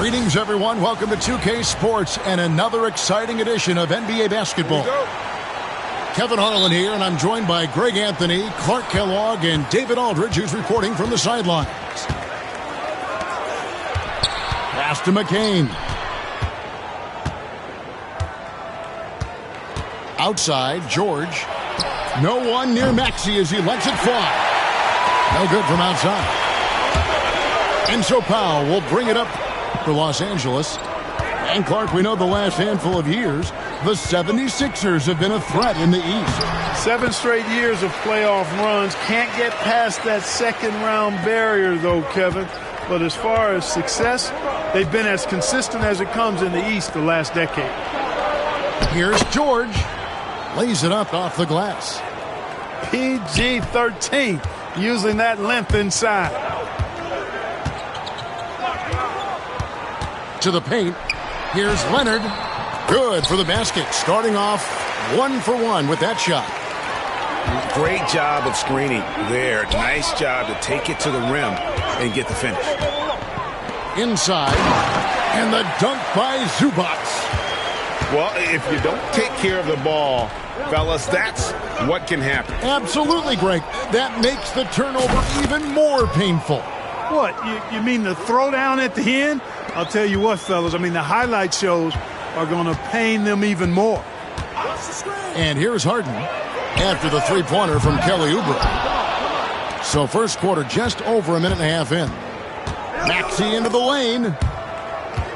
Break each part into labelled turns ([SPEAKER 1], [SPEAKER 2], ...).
[SPEAKER 1] Greetings, everyone. Welcome to 2K Sports and another exciting edition of NBA basketball. Kevin Harlan here, and I'm joined by Greg Anthony, Clark Kellogg, and David Aldridge, who's reporting from the sidelines. Pass to McCain. Outside, George. No one near Maxey as he lets it fly. No good from outside. And so Powell will bring it up for Los Angeles. And Clark, we know the last handful of years, the 76ers have been a threat in the East.
[SPEAKER 2] 7 straight years of playoff runs. Can't get past that second-round barrier, though, Kevin. But as far as success, they've been as consistent as it comes in the East the last decade.
[SPEAKER 1] Here's George. Lays it up off the glass.
[SPEAKER 2] PG-13, using that length inside.
[SPEAKER 1] To the paint. Here's Leonard. Good for the basket. Starting off 1 for 1 with that shot.
[SPEAKER 3] Great job of screening there. Nice job to take it to the rim and get the finish.
[SPEAKER 1] Inside. And the dunk by Zubac.
[SPEAKER 3] Well, if you don't take care of the ball, fellas, that's what can happen.
[SPEAKER 1] Absolutely, Greg. That makes the turnover even more painful.
[SPEAKER 2] What, you mean the throwdown at the end? I'll tell you what, fellas, I mean the highlight shows are going to pain them even more.
[SPEAKER 1] And here's Harden after the three-pointer from Kelly Oubre. So first quarter just over a minute and a half in. Maxey into the lane.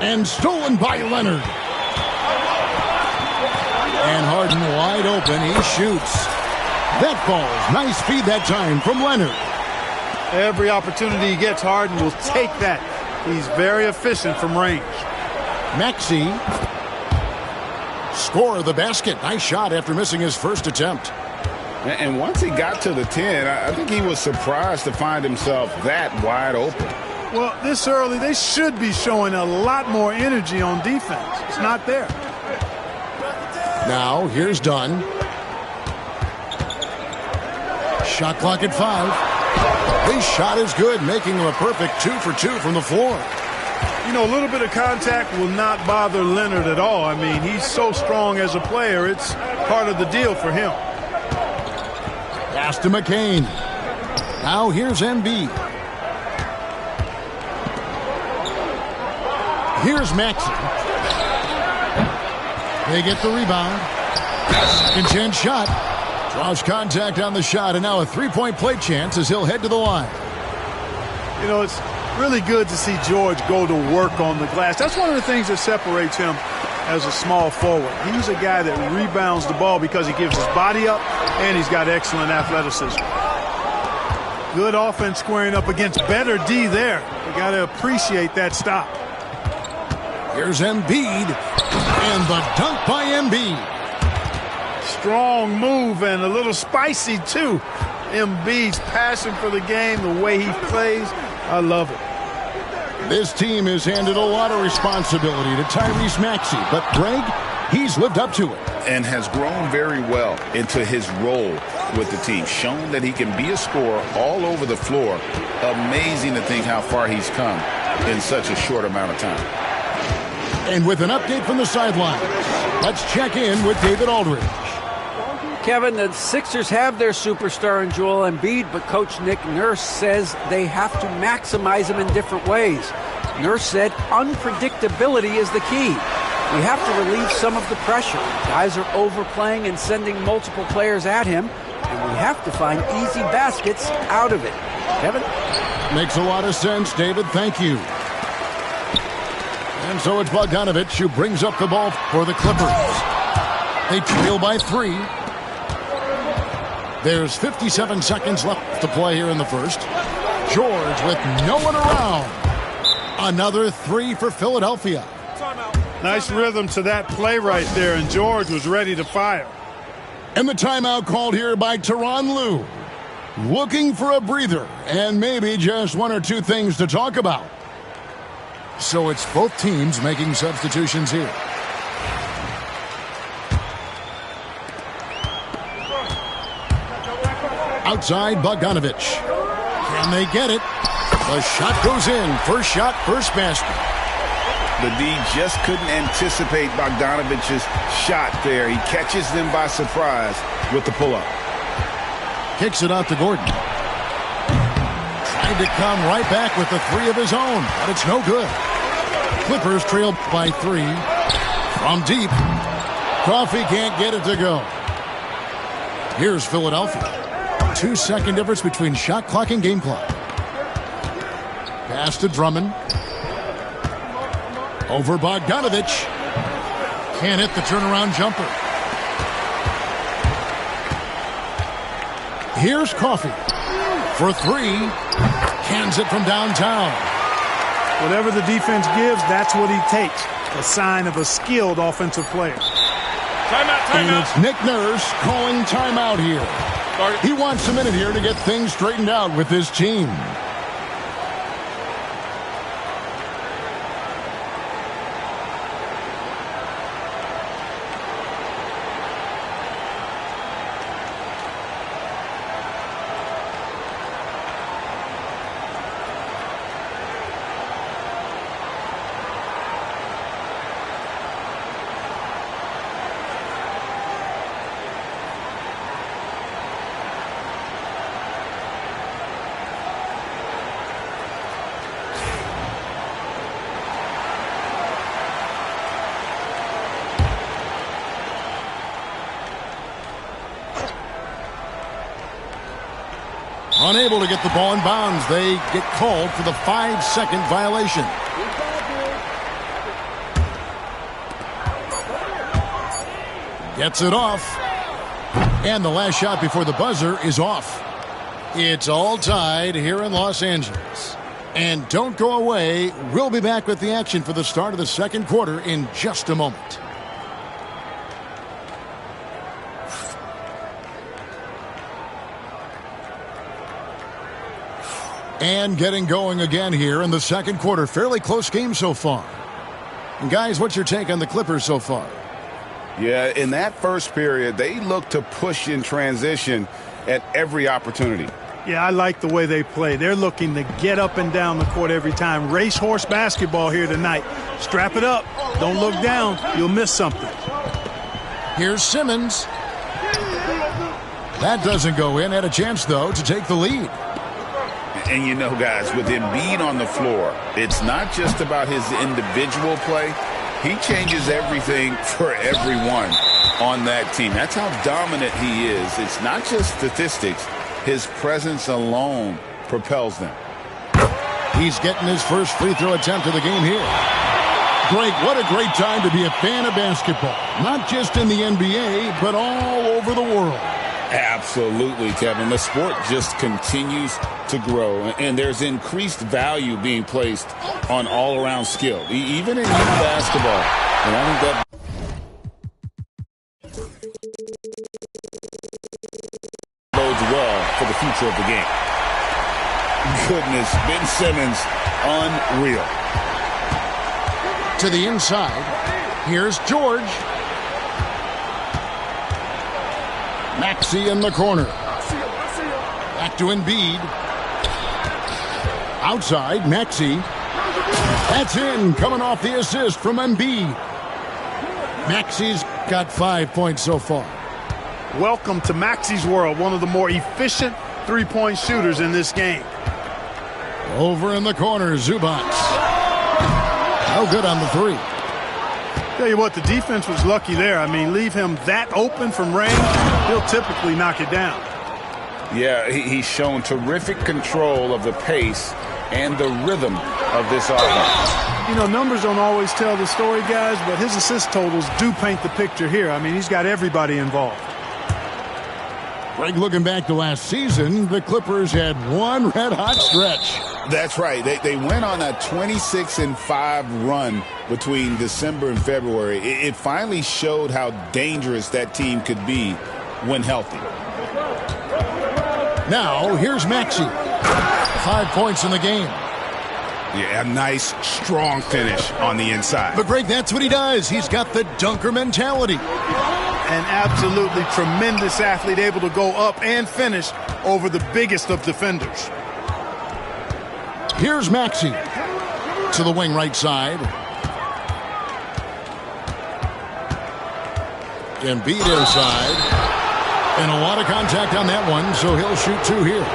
[SPEAKER 1] And stolen by Leonard. And Harden wide open. He shoots. That falls. Nice feed that time from Leonard.
[SPEAKER 2] Every opportunity he gets, Harden will take that. He's very efficient from range.
[SPEAKER 1] Maxey. Score the basket. Nice shot after missing his first attempt.
[SPEAKER 3] And once he got to the 10, I think he was surprised to find himself that wide open.
[SPEAKER 2] Well, this early, they should be showing a lot more energy on defense. It's not there.
[SPEAKER 1] Now, here's Dunn. Shot clock at 5. His shot is good, making him a perfect 2 for 2 from the floor.
[SPEAKER 2] You know, a little bit of contact will not bother Leonard at all. I mean, he's so strong as a player. It's part of the deal for him.
[SPEAKER 1] Pass to McCain. Now here's Embiid. Here's Maxey. They get the rebound. Second chance shot. Draws contact on the shot, and now a three-point play chance as he'll head to the line.
[SPEAKER 2] You know, it's really good to see George go to work on the glass. That's one of the things that separates him as a small forward. He's a guy that rebounds the ball because he gives his body up, and he's got excellent athleticism. Good offense squaring up against better D there. You got to appreciate that stop.
[SPEAKER 1] Here's Embiid, and the dunk by Embiid.
[SPEAKER 2] Strong move and a little spicy, too. Embiid's passion for the game, the way he plays, I love it.
[SPEAKER 1] This team has handed a lot of responsibility to Tyrese Maxey, but Greg, he's lived up to it.
[SPEAKER 3] And has grown very well into his role with the team. Shown that he can be a scorer all over the floor. Amazing to think how far he's come in such a short amount of time.
[SPEAKER 1] And with an update from the sideline, let's check in with David Aldridge.
[SPEAKER 4] Kevin, the Sixers have their superstar in Joel Embiid, but Coach Nick Nurse says they have to maximize him in different ways. Nurse said unpredictability is the key. We have to relieve some of the pressure. Guys are overplaying and sending multiple players at him, and we have to find easy baskets out of it. Kevin?
[SPEAKER 1] Makes a lot of sense, David. Thank you. And so it's Bogdanovich who brings up the ball for the Clippers. They trail by 3. There's 57 seconds left to play here in the first. George with no one around. Another 3 for Philadelphia.
[SPEAKER 2] Nice rhythm to that play right there, and George was ready to fire.
[SPEAKER 1] And the timeout called here by Tyronn Lue. Looking for a breather and maybe just 1 or 2 things to talk about. So it's both teams making substitutions here. Outside, Bogdanovich. Can they get it? The shot goes in. First shot, first basket.
[SPEAKER 3] The D just couldn't anticipate Bogdanovic's shot there. He catches them by surprise with the pull-up.
[SPEAKER 1] Kicks it out to Gordon. Trying to come right back with the three of his own, but it's no good. Clippers trail by 3. From deep, Coffey can't get it to go. Here's Philadelphia. 2-second difference between shot clock and game clock. Pass to Drummond. Over Bogdanovic. Can't hit the turnaround jumper. Here's Coffey for 3. Cans it from downtown.
[SPEAKER 2] Whatever the defense gives, that's what he takes. A sign of a skilled offensive player.
[SPEAKER 5] Timeout.
[SPEAKER 1] And it's Nick Nurse calling timeout here. He wants a minute here to get things straightened out with his team. Unable to get the ball in bounds. They get called for the 5-second violation. Gets it off. And the last shot before the buzzer is off. It's all tied here in Los Angeles. And don't go away. We'll be back with the action for the start of the second quarter in just a moment. And getting going again here in the second quarter. Fairly close game so far. And guys, what's your take on the Clippers so far?
[SPEAKER 3] Yeah, in that first period, they look to push in transition at every opportunity.
[SPEAKER 2] Yeah, I like the way they play. They're looking to get up and down the court every time. Racehorse basketball here tonight. Strap it up. Don't look down. You'll miss something.
[SPEAKER 1] Here's Simmons. That doesn't go in. Had a chance, though, to take the lead.
[SPEAKER 3] And you know, guys, with Embiid on the floor, it's not just about his individual play. He changes everything for everyone on that team. That's how dominant he is. It's not just statistics. His presence alone propels them.
[SPEAKER 1] He's getting his first free throw attempt of the game here. Greg, what a great time to be a fan of basketball. Not just in the NBA, but all over the world.
[SPEAKER 3] Absolutely, Kevin. The sport just continues to grow, and there's increased value being placed on all-around skill, even in youth basketball. And I think that bodes well for the future of the game. Goodness, Ben Simmons, unreal.
[SPEAKER 1] To the inside, here's George. Maxey in the corner. Back to Embiid. Outside, Maxey. That's in, coming off the assist from Embiid. Maxey's got 5 points so far.
[SPEAKER 2] Welcome to Maxey's world, one of the more efficient three-point shooters in this game.
[SPEAKER 1] Over in the corner, Zubac. No good on the 3.
[SPEAKER 2] Tell you what, the defense was lucky there. I mean, leave him that open from range, he'll typically knock it down.
[SPEAKER 3] Yeah, he's shown terrific control of the pace and the rhythm of this offense.
[SPEAKER 2] You know, numbers don't always tell the story, guys, but his assist totals do paint the picture here. I mean, he's got everybody involved.
[SPEAKER 1] Greg, looking back to last season, the Clippers had one red-hot stretch.
[SPEAKER 3] That's right. They went on a 26-5 run between December and February. It finally showed how dangerous that team could be when healthy.
[SPEAKER 1] Now, here's Maxey. 5 points in the game.
[SPEAKER 3] Yeah, a nice, strong finish on the inside.
[SPEAKER 1] But, Greg, that's what he does. He's got the dunker mentality.
[SPEAKER 2] An absolutely tremendous athlete, able to go up and finish over the biggest of defenders.
[SPEAKER 1] Here's Maxey to the wing right side. Embiid inside. And a lot of contact on that one, so he'll shoot 2 here.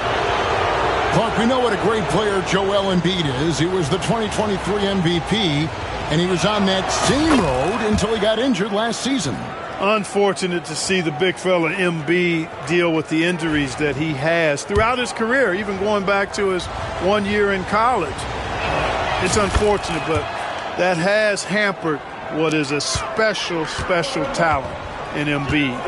[SPEAKER 1] Clark, we know what a great player Joel Embiid is. He was the 2023 MVP, and he was on that same road until he got injured last season.
[SPEAKER 2] Unfortunate to see the big fella Embiid deal with the injuries that he has throughout his career, even going back to his 1 year in college. It's unfortunate, but that has hampered what is a special, special talent in Embiid.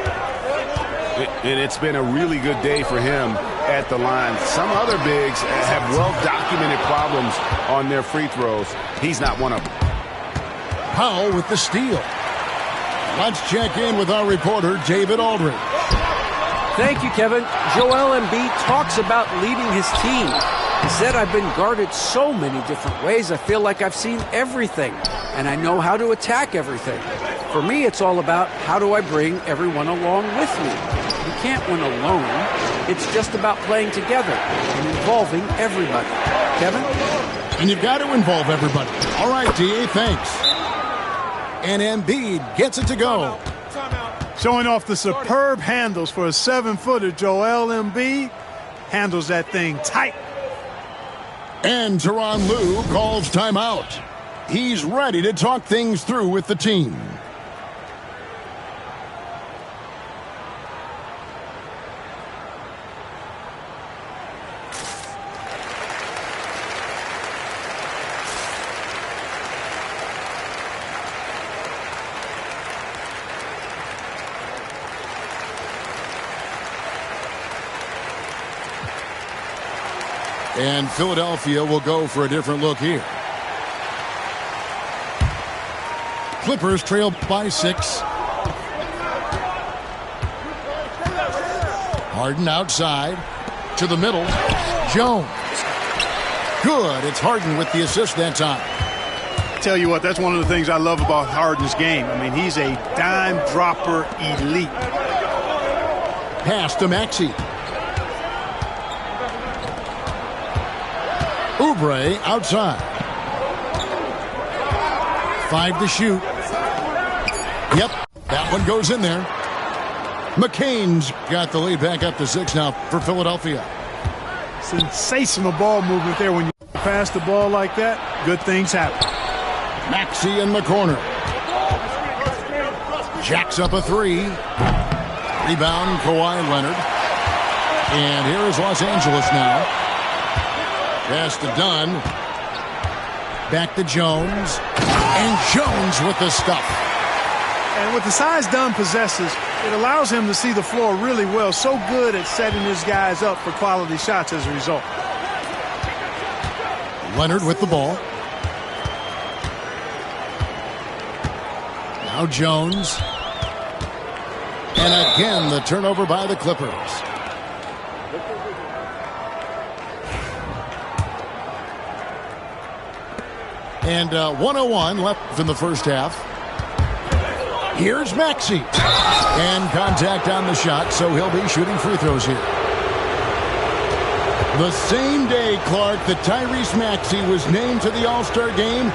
[SPEAKER 5] It's been a really good day for him at the line. Some other bigs have well-documented problems on their free throws. He's not one of them.
[SPEAKER 1] Powell with the steal. Let's check in with our reporter, David Aldridge.
[SPEAKER 4] Thank you, Kevin. Joel Embiid talks about leading his team. He said, "I've been guarded so many different ways. I feel like I've seen everything, and I know how to attack everything. For me, it's all about how do I bring everyone along with me. You can't win alone. It's just about playing together and involving everybody." Kevin?
[SPEAKER 1] And you've got to involve everybody. All right, D.A., thanks. And Embiid gets it to go.
[SPEAKER 2] Showing off the superb handles for a 7-footer, Joel Embiid handles that thing tight.
[SPEAKER 1] And Tyronn Lue calls timeout. He's ready to talk things through with the team. And Philadelphia will go for a different look here. Clippers trail by 6. Harden outside to the middle. Jones. Good. It's Harden with the assist that time.
[SPEAKER 2] Tell you what, that's one of the things I love about Harden's game. I mean, he's a dime dropper elite.
[SPEAKER 1] Pass to Maxey. Oubre outside. 5 to shoot. Yep, that one goes in there. McCain's got the lead back up to 6 now for Philadelphia.
[SPEAKER 2] Sensational ball movement there. When you pass the ball like that, good things happen.
[SPEAKER 1] Maxey in the corner. Jacks up a 3. Rebound, Kawhi Leonard. And here is Los Angeles now. Pass to Dunn. Back to Jones. And Jones with the stuff.
[SPEAKER 2] And with the size Dunn possesses, it allows him to see the floor really well. So good at setting his guys up for quality shots as a result.
[SPEAKER 1] Leonard with the ball. Now Jones. And again, the turnover by the Clippers. And 1:01 left in the first half. Here's Maxey. And contact on the shot, so he'll be shooting free throws here. The same day, Clark, that Tyrese Maxey was named to the All-Star game,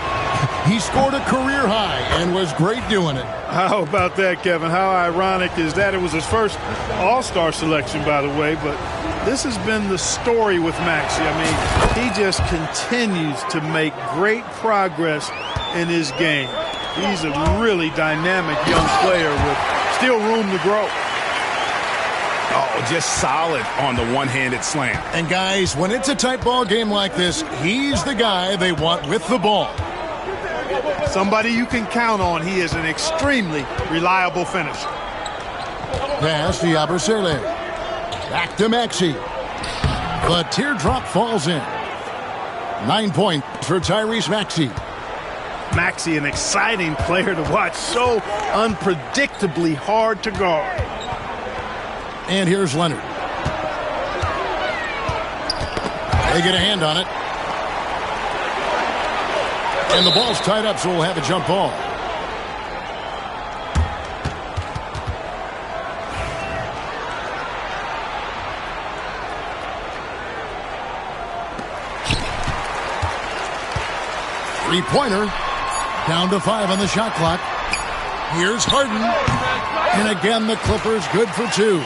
[SPEAKER 1] he scored a career high and was great doing it.
[SPEAKER 2] How about that, Kevin? How ironic is that? It was his first All-Star selection, by the way, but this has been the story with Maxey. I mean, he just continues to make great progress in his game. He's a really dynamic young player with still room to grow.
[SPEAKER 3] Oh, just solid on the one-handed slam.
[SPEAKER 1] And guys, when it's a tight ball game like this, he's the guy they want with the ball.
[SPEAKER 2] Somebody you can count on. He is an extremely reliable finisher.
[SPEAKER 1] Pass to Yabusele. Back to Maxey. The teardrop falls in. 9 points for Tyrese Maxey.
[SPEAKER 2] Maxey, an exciting player to watch. So unpredictably hard to guard.
[SPEAKER 1] And here's Leonard. They get a hand on it. And the ball's tied up, so we'll have a jump ball. Three-pointer. Down to 5 on the shot clock. Here's Harden. And again, the Clippers good for 2.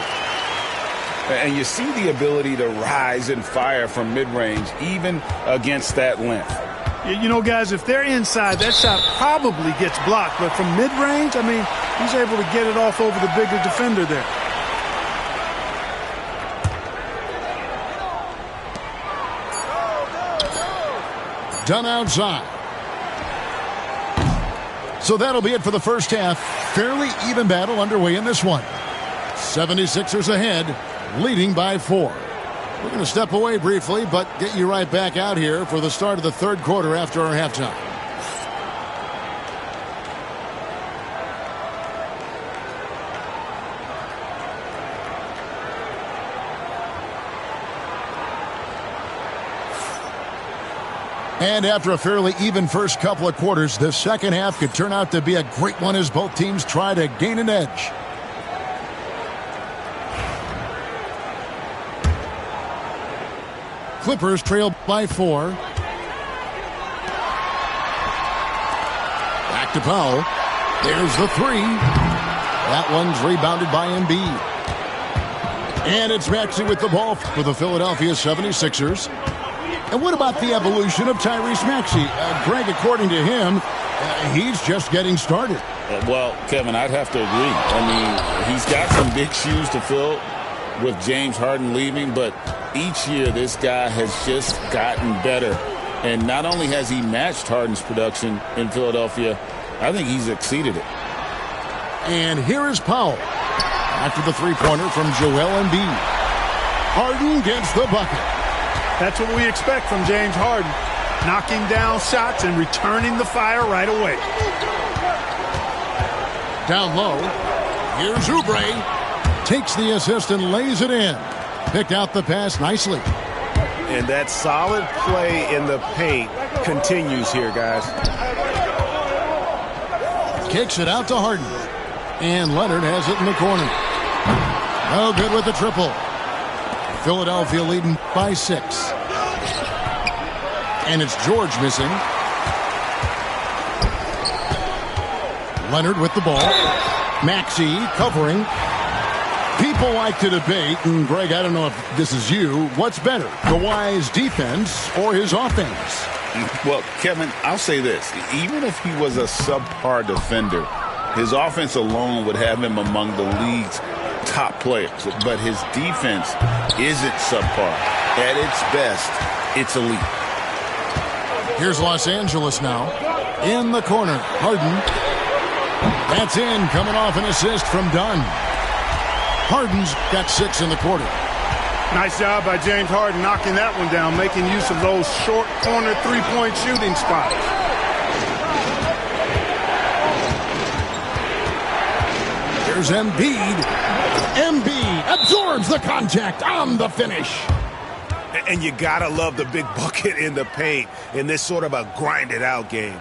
[SPEAKER 3] And you see the ability to rise and fire from mid-range, even against that length.
[SPEAKER 2] You know, guys, if they're inside, that shot probably gets blocked. But from mid-range, I mean, he's able to get it off over the bigger defender there.
[SPEAKER 1] Done outside. So that'll be it for the first half. Fairly even battle underway in this one. 76ers ahead, leading by 4. We're going to step away briefly, but get you right back out here for the start of the third quarter after our halftime. And after a fairly even first couple of quarters, the second half could turn out to be a great one as both teams try to gain an edge. Clippers trail by 4. Back to Powell. There's the 3. That one's rebounded by Embiid. And it's Maxey with the ball for the Philadelphia 76ers. And what about the evolution of Tyrese Maxey? Greg, according to him, he's just getting started.
[SPEAKER 3] Well, Kevin, I'd have to agree. I mean, he's got some big shoes to fill with James Harden leaving, but each year this guy has just gotten better. And not only has he matched Harden's production in Philadelphia, I think he's exceeded it.
[SPEAKER 1] And here is Powell after the three-pointer from Joel Embiid. Harden gets the bucket.
[SPEAKER 2] That's what we expect from James Harden. Knocking down shots and returning the fire right away.
[SPEAKER 1] Down low. Here's Oubre. Takes the assist and lays it in. Picked out the pass nicely.
[SPEAKER 5] And that solid play in the paint continues here, guys.
[SPEAKER 1] Kicks it out to Harden. And Leonard has it in the corner. No good with the triple. Philadelphia leading by 6. And it's George missing. Leonard with the ball. Maxey covering. People like to debate, and Greg, I don't know if this is you, what's better, Kawhi's defense or his offense?
[SPEAKER 3] Well, Kevin, I'll say this. Even if he was a subpar defender, his offense alone would have him among the league's top players. But his defense isn't subpar. At its best, it's elite.
[SPEAKER 1] Here's Los Angeles now. In the corner, Harden. That's in, coming off an assist from Dunn. Harden's got 6 in the quarter.
[SPEAKER 2] Nice job by James Harden knocking that one down, making use of those short corner three-point shooting spots.
[SPEAKER 1] There's Embiid. Embiid absorbs the contact on the finish.
[SPEAKER 5] And you gotta love the big bucket in the paint in this sort of a grinded-out game.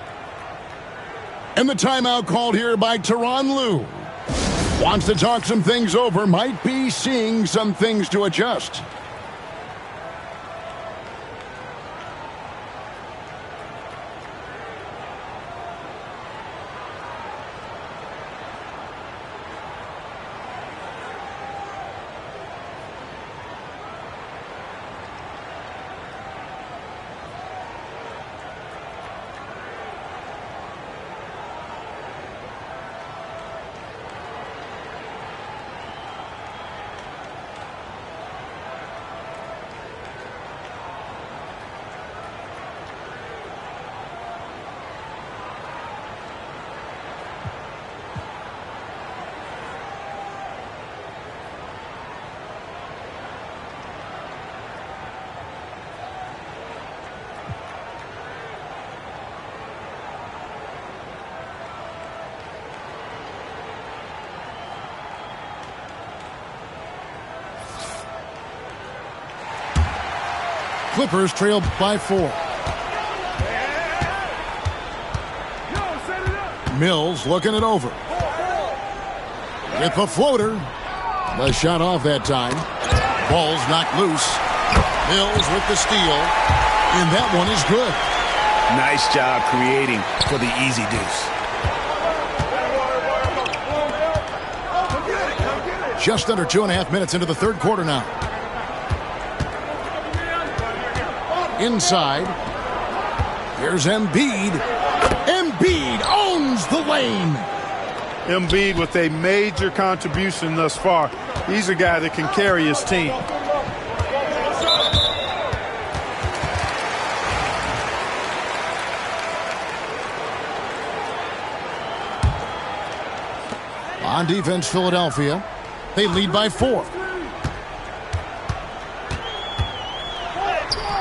[SPEAKER 1] And the timeout called here by Tyronn Lue. Wants to talk some things over, might be seeing some things to adjust. Clippers trail by 4. Mills looking it over. With the floater. The shot off that time. Ball's knocked loose. Mills with the steal. And that one is good.
[SPEAKER 5] Nice job creating for the easy deuce.
[SPEAKER 1] Just under 2.5 minutes into the third quarter now. Inside. Here's Embiid. Embiid owns the lane.
[SPEAKER 2] Embiid with a major contribution thus far. He's a guy that can carry his team.
[SPEAKER 1] On defense, Philadelphia. They lead by 4.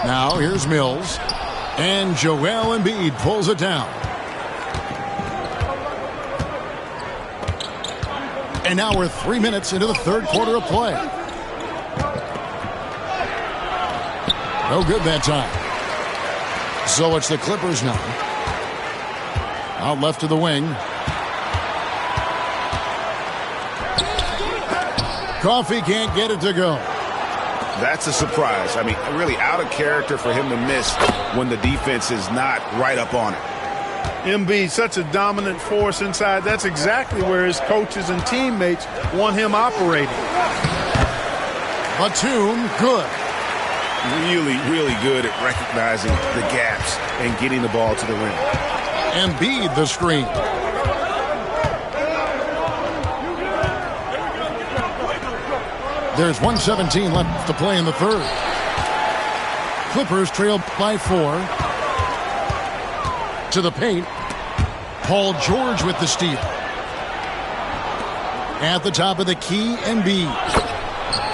[SPEAKER 1] Now here's Mills. And Joel Embiid pulls it down. And now we're 3 minutes into the third quarter of play. No good that time. So it's the Clippers now. Out left to the wing. Coffee can't get it to go.
[SPEAKER 5] That's a surprise. I mean, really out of character for him to miss when the defense is not right up on it.
[SPEAKER 2] Embiid, such a dominant force inside. That's exactly where his coaches and teammates want him operating.
[SPEAKER 1] Batum, good.
[SPEAKER 5] Really, really good at recognizing the gaps and getting the ball to the rim.
[SPEAKER 1] Embiid the screen. There's 1:17 left to play in the third. Clippers trail by 4. To the paint. Paul George with the steal. At the top of the key, Embiid.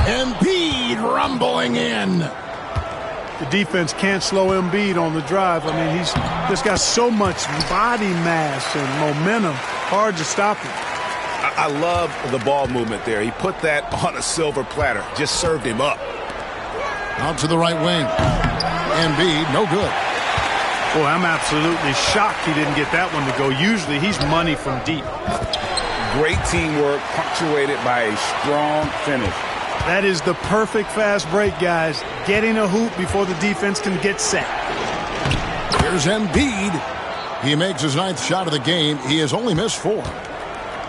[SPEAKER 1] Embiid rumbling in.
[SPEAKER 2] The defense can't slow Embiid on the drive. I mean, he's just got so much body mass and momentum. Hard to stop him.
[SPEAKER 5] I love the ball movement there. He put that on a silver platter. Just served him up.
[SPEAKER 1] Out to the right wing. Embiid, no good.
[SPEAKER 2] Boy, I'm absolutely shocked he didn't get that one to go. Usually he's money from deep.
[SPEAKER 5] Great teamwork, punctuated by a strong finish.
[SPEAKER 2] That is the perfect fast break, guys. Getting a hoop before the defense can get set.
[SPEAKER 1] Here's Embiid. He makes his 9th shot of the game. He has only missed 4.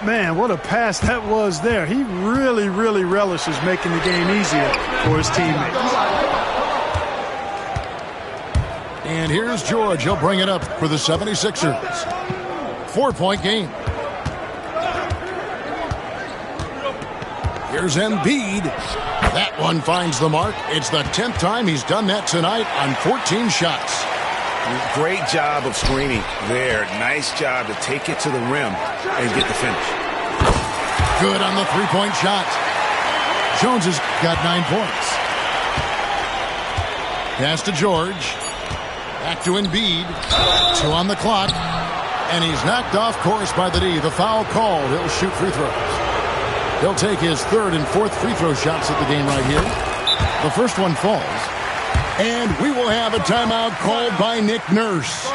[SPEAKER 2] Man, what a pass that was there. He really, really relishes making the game easier for his teammates.
[SPEAKER 1] And here's George. He'll bring it up for the 76ers. 4-point game. Here's Embiid. That one finds the mark. It's the 10th time he's done that tonight on 14 shots.
[SPEAKER 5] Great job of screening there. Nice job to take it to the rim and get the finish.
[SPEAKER 1] Good on the three-point shot. Jones has got 9 points. Pass to George. Back to Embiid. 2 on the clock. And he's knocked off course by the D. The foul called. He'll shoot free throws. He'll take his 3rd and 4th free throw shots at the game right here. The first one falls. And we will have a timeout called by Nick Nurse.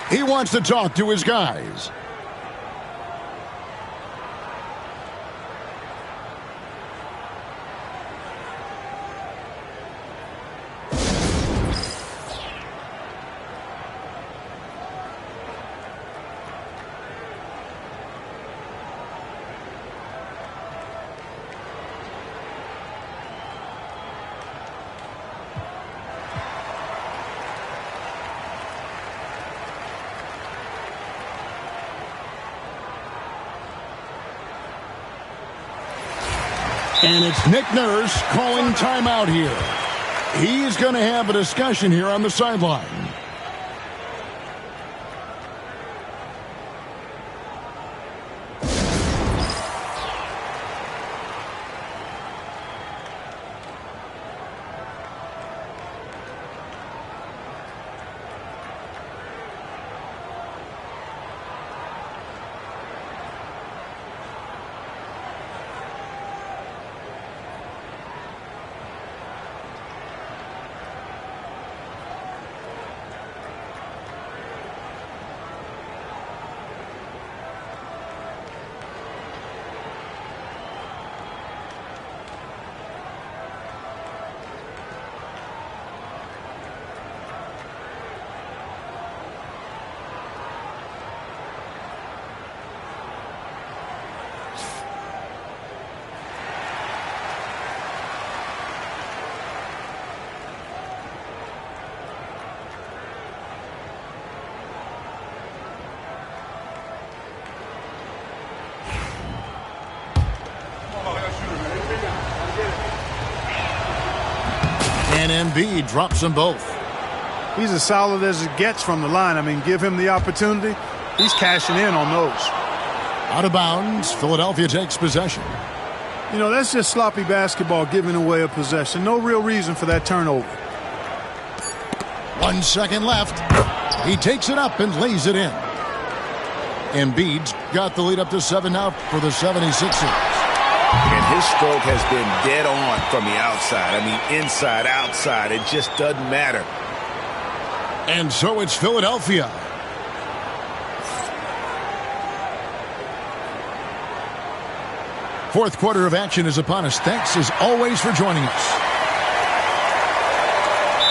[SPEAKER 1] He wants to talk to his guys. And it's Nick Nurse calling timeout here. He's going to have a discussion here on the sideline. Embiid drops them both.
[SPEAKER 2] He's as solid as it gets from the line. I mean, give him the opportunity. He's cashing in on those.
[SPEAKER 1] Out of bounds, Philadelphia takes possession.
[SPEAKER 2] You know, that's just sloppy basketball, giving away a possession. No real reason for that turnover.
[SPEAKER 1] 1 second left. He takes it up and lays it in. Embiid's got the lead up to 7 now for the 76ers.
[SPEAKER 3] And his stroke has been dead on from the outside. I mean, inside, outside. It just doesn't matter.
[SPEAKER 1] And so it's Philadelphia. Fourth quarter of action is upon us. Thanks as always for joining us.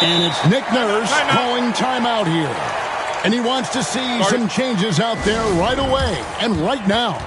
[SPEAKER 1] And it's Nick Nurse calling timeout here. And he wants to see some changes out there right away and right now.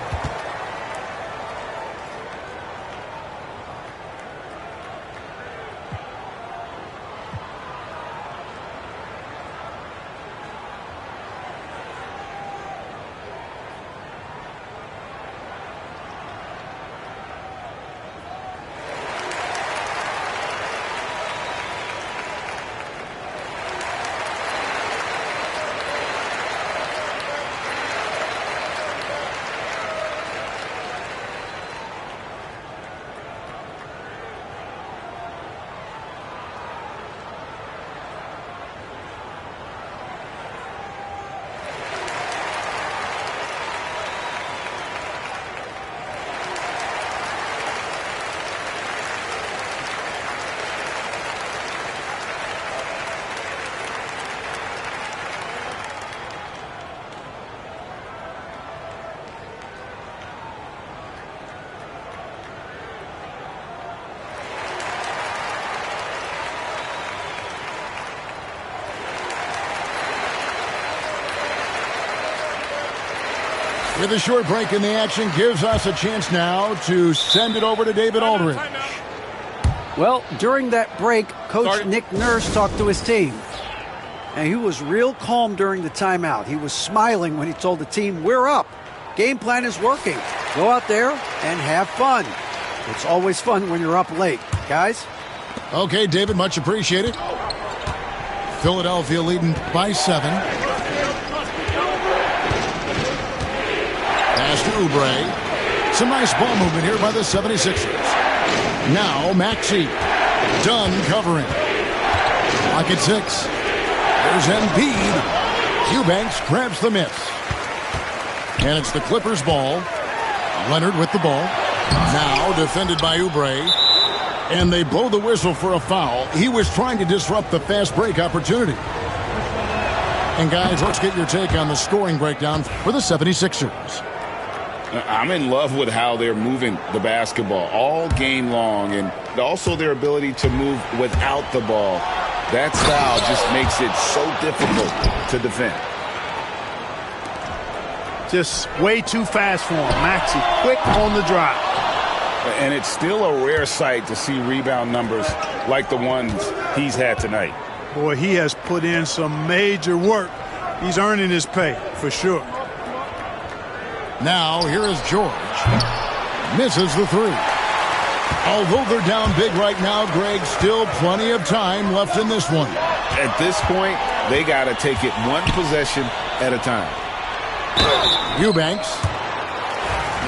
[SPEAKER 1] With a short break in the action, gives us a chance now to send it over to David Aldridge.
[SPEAKER 4] Well, during that break, Coach Nick Nurse talked to his team. And he was real calm during the timeout. He was smiling when he told the team, we're up. Game plan is working. Go out there and have fun. It's always fun when you're up late. Guys?
[SPEAKER 1] Okay, David, much appreciated. Philadelphia leading by 7. Pass to Oubre. Some nice ball movement here by the 76ers. Now Maxey. Dunn covering. Pocket 6. There's Embiid. Eubanks grabs the miss. And it's the Clippers' ball. Leonard with the ball. Now defended by Oubre. And they blow the whistle for a foul. He was trying to disrupt the fast break opportunity. And guys, let's get your take on the scoring breakdown for the 76ers.
[SPEAKER 3] I'm in love with how they're moving the basketball all game long, and also their ability to move without the ball. That style just makes it so difficult to defend.
[SPEAKER 2] Just way too fast for him. Maxey quick on the drive.
[SPEAKER 3] And it's still a rare sight to see rebound numbers like the ones he's had tonight.
[SPEAKER 2] Boy, he has put in some major work. He's earning his pay, for sure.
[SPEAKER 1] Now, here is George. Misses the 3. Although they're down big right now, Greg, still plenty of time left in this one.
[SPEAKER 3] At this point, they got to take it one possession at a time.
[SPEAKER 1] Eubanks.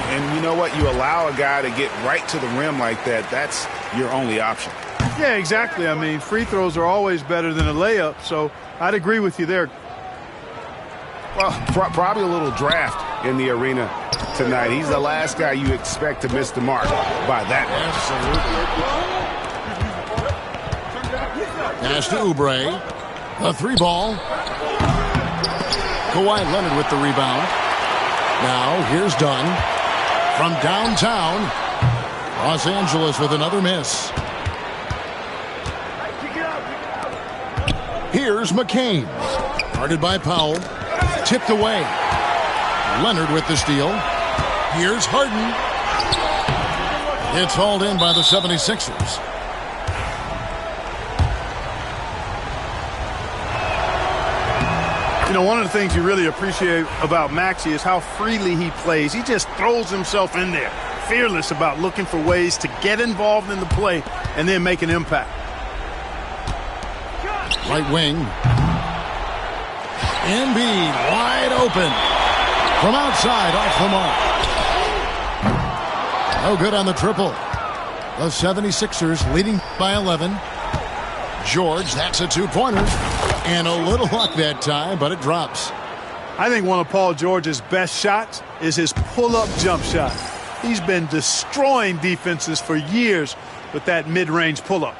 [SPEAKER 3] And you know what? You allow a guy to get right to the rim like that, that's your only option.
[SPEAKER 2] Yeah, exactly. I mean, free throws are always better than a layup, so I'd agree with you there.
[SPEAKER 5] Well, probably a little draft in the arena tonight. He's the last guy you expect to miss the mark by that.
[SPEAKER 1] Absolutely. Pass to Oubre. A 3-ball. Kawhi Leonard with the rebound. Now, here's Dunn. From downtown, Los Angeles with another miss. Here's McCain. Guarded by Powell. Tipped away. Leonard with the steal. Here's Harden. It's hauled in by the 76ers.
[SPEAKER 2] You know, one of the things you really appreciate about Maxey is how freely he plays. He just throws himself in there, fearless about looking for ways to get involved in the play and then make an impact.
[SPEAKER 1] Right wing. Embiid wide open. From outside, off the mark. No good on the triple. The 76ers leading by 11. George, that's a two-pointer. And a little luck that time, but it drops.
[SPEAKER 2] I think one of Paul George's best shots is his pull-up jump shot. He's been destroying defenses for years with that mid-range pull-up.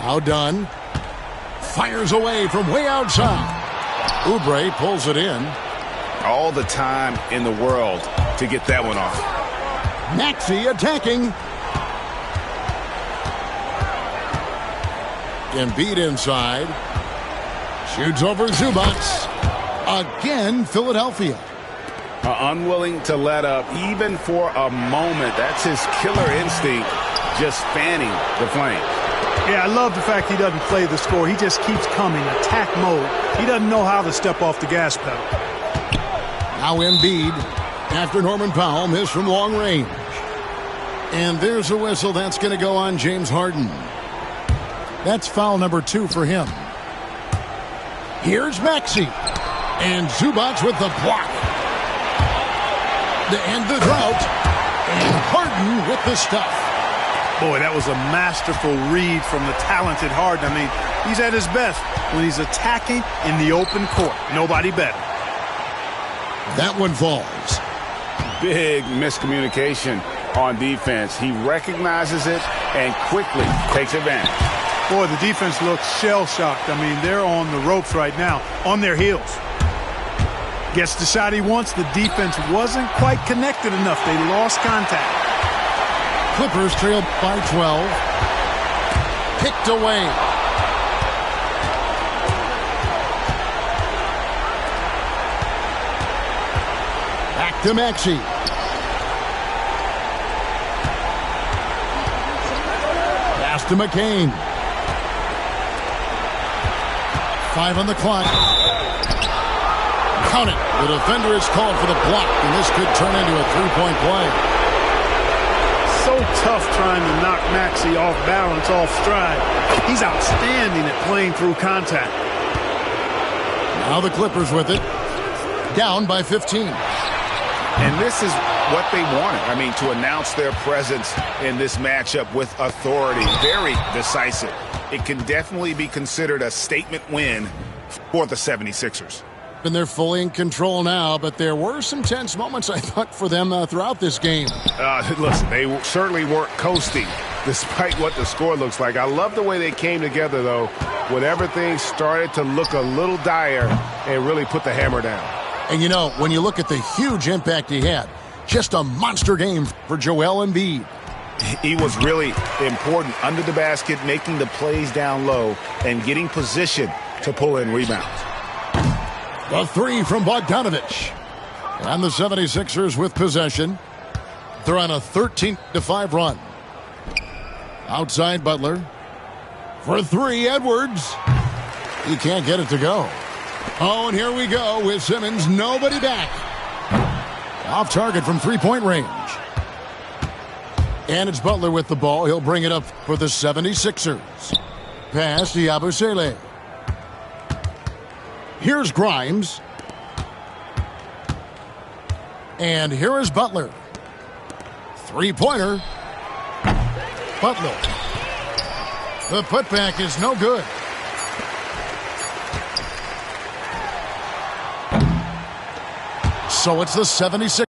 [SPEAKER 1] Now done. Fires away from way outside. Oubre pulls it in.
[SPEAKER 5] All the time in the world to get that one off.
[SPEAKER 1] Maxey attacking. Embiid inside. Shoots over Zubac. Again, Philadelphia.
[SPEAKER 5] Unwilling to let up even for a moment. That's his killer instinct, just fanning the flame.
[SPEAKER 2] Yeah, I love the fact he doesn't play the score. He just keeps coming, attack mode. He doesn't know how to step off the gas pedal.
[SPEAKER 1] Now Embiid, after Norman Powell missed from long range. And there's a whistle that's going to go on James Harden. That's foul number 2 for him. Here's Maxey. And Zubac with the block. To end the drought. And Harden with the stuff.
[SPEAKER 2] Boy, that was a masterful read from the talented Harden. I mean, he's at his best when he's attacking in the open court. Nobody better.
[SPEAKER 1] That one falls.
[SPEAKER 5] Big miscommunication on defense. He recognizes it and quickly takes advantage.
[SPEAKER 2] Boy, the defense looks shell-shocked. I mean, they're on the ropes right now, on their heels. Gets the shot he wants. The defense wasn't quite connected enough. They lost contact.
[SPEAKER 1] Clippers trail by 12. Kicked away. Back to Maxey. Pass to McCain. 5 on the clock. Count it. The defender is called for the block, and this could turn into a three-point play.
[SPEAKER 2] So tough trying to knock Maxey off balance, off stride. He's outstanding at playing through contact.
[SPEAKER 1] Now the Clippers with it. Down by 15.
[SPEAKER 3] And this is what they wanted. I mean, to announce their presence in this matchup with authority. Very decisive. It can definitely be considered a statement win for the 76ers.
[SPEAKER 1] And they're fully in control now, but there were some tense moments, I thought, for them throughout this game.
[SPEAKER 5] Listen, they certainly weren't coasting, despite what the score looks like. I love the way they came together, though, when everything started to look a little dire and really put the hammer down.
[SPEAKER 1] And, you know, when you look at the huge impact he had, just a monster game for Joel Embiid.
[SPEAKER 3] He was really important under the basket, making the plays down low and getting position to pull in rebounds.
[SPEAKER 1] The 3 from Bogdanovich. And the 76ers with possession. They're on a 13-5 run. Outside Butler. For 3, Edwards. He can't get it to go. Oh, and here we go with Simmons. Nobody back. Off target from three-point range. And it's Butler with the ball. He'll bring it up for the 76ers. Pass to Yabusele. Here's Grimes. And here is Butler. Three-pointer. Butler. The putback is no good. So it's the 76ers.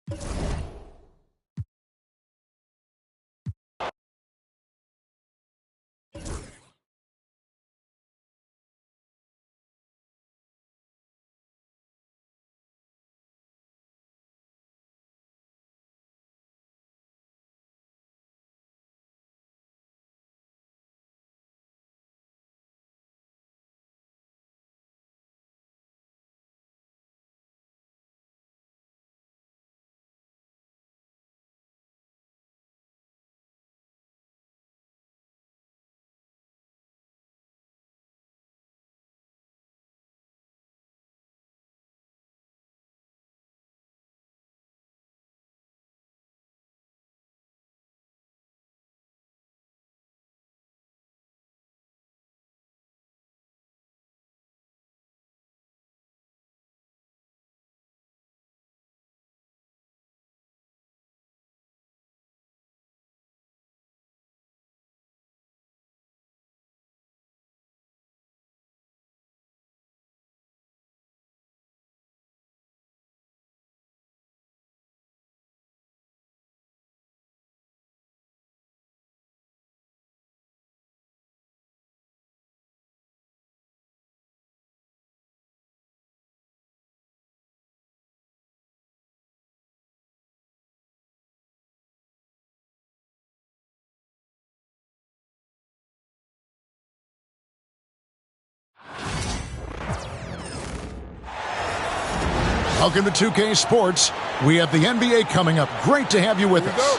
[SPEAKER 1] Welcome to 2K Sports. We have the NBA coming up. Great to have you with us.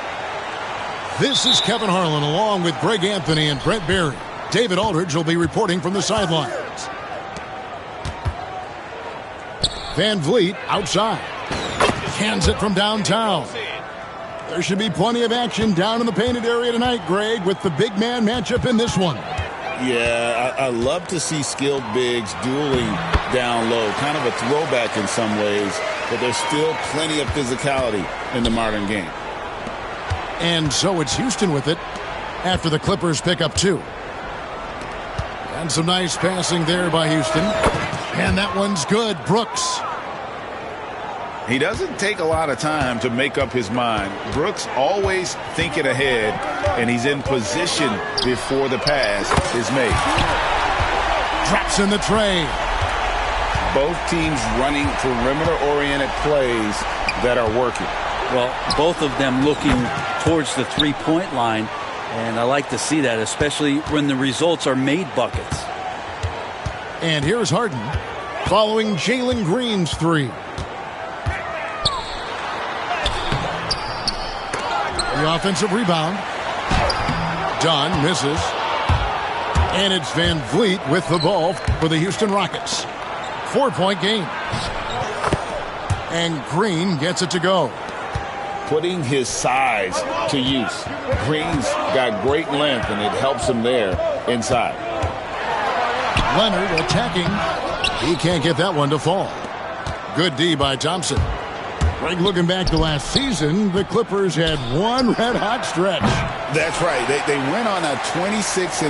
[SPEAKER 1] This is Kevin Harlan along with Greg Anthony and Brent Berry. David Aldridge will be reporting from the sidelines. Van Vliet outside. Hands it from downtown. There should be plenty of action down in the painted area tonight, Greg, with the big man matchup in this one.
[SPEAKER 3] Yeah, I love to see skilled bigs dueling down low. Kind of a throwback in some ways, but there's still plenty of physicality in the modern game.
[SPEAKER 1] And so it's Houston with it after the Clippers pick up 2. And some nice passing there by Houston. And that one's good. Brooks.
[SPEAKER 3] He doesn't take a lot of time to make up his mind. Brooks always thinking ahead, and he's in position before the pass is made.
[SPEAKER 1] Drops in the tray.
[SPEAKER 3] Both teams running perimeter-oriented plays that are working.
[SPEAKER 6] Well, both of them looking towards the three-point line, and I like to see that, especially when the results are made buckets.
[SPEAKER 1] And here's Harden following Jalen Green's 3. The offensive rebound. Dunn misses. And it's Van Vliet with the ball for the Houston Rockets. 4-point game. And Green gets it to go.
[SPEAKER 3] Putting his size to use. Green's got great length, and it helps him there inside.
[SPEAKER 1] Leonard attacking. He can't get that one to fall. Good D by Thompson. Greg, looking back to last season, the Clippers had one red-hot stretch.
[SPEAKER 3] That's right. They went on a 26-5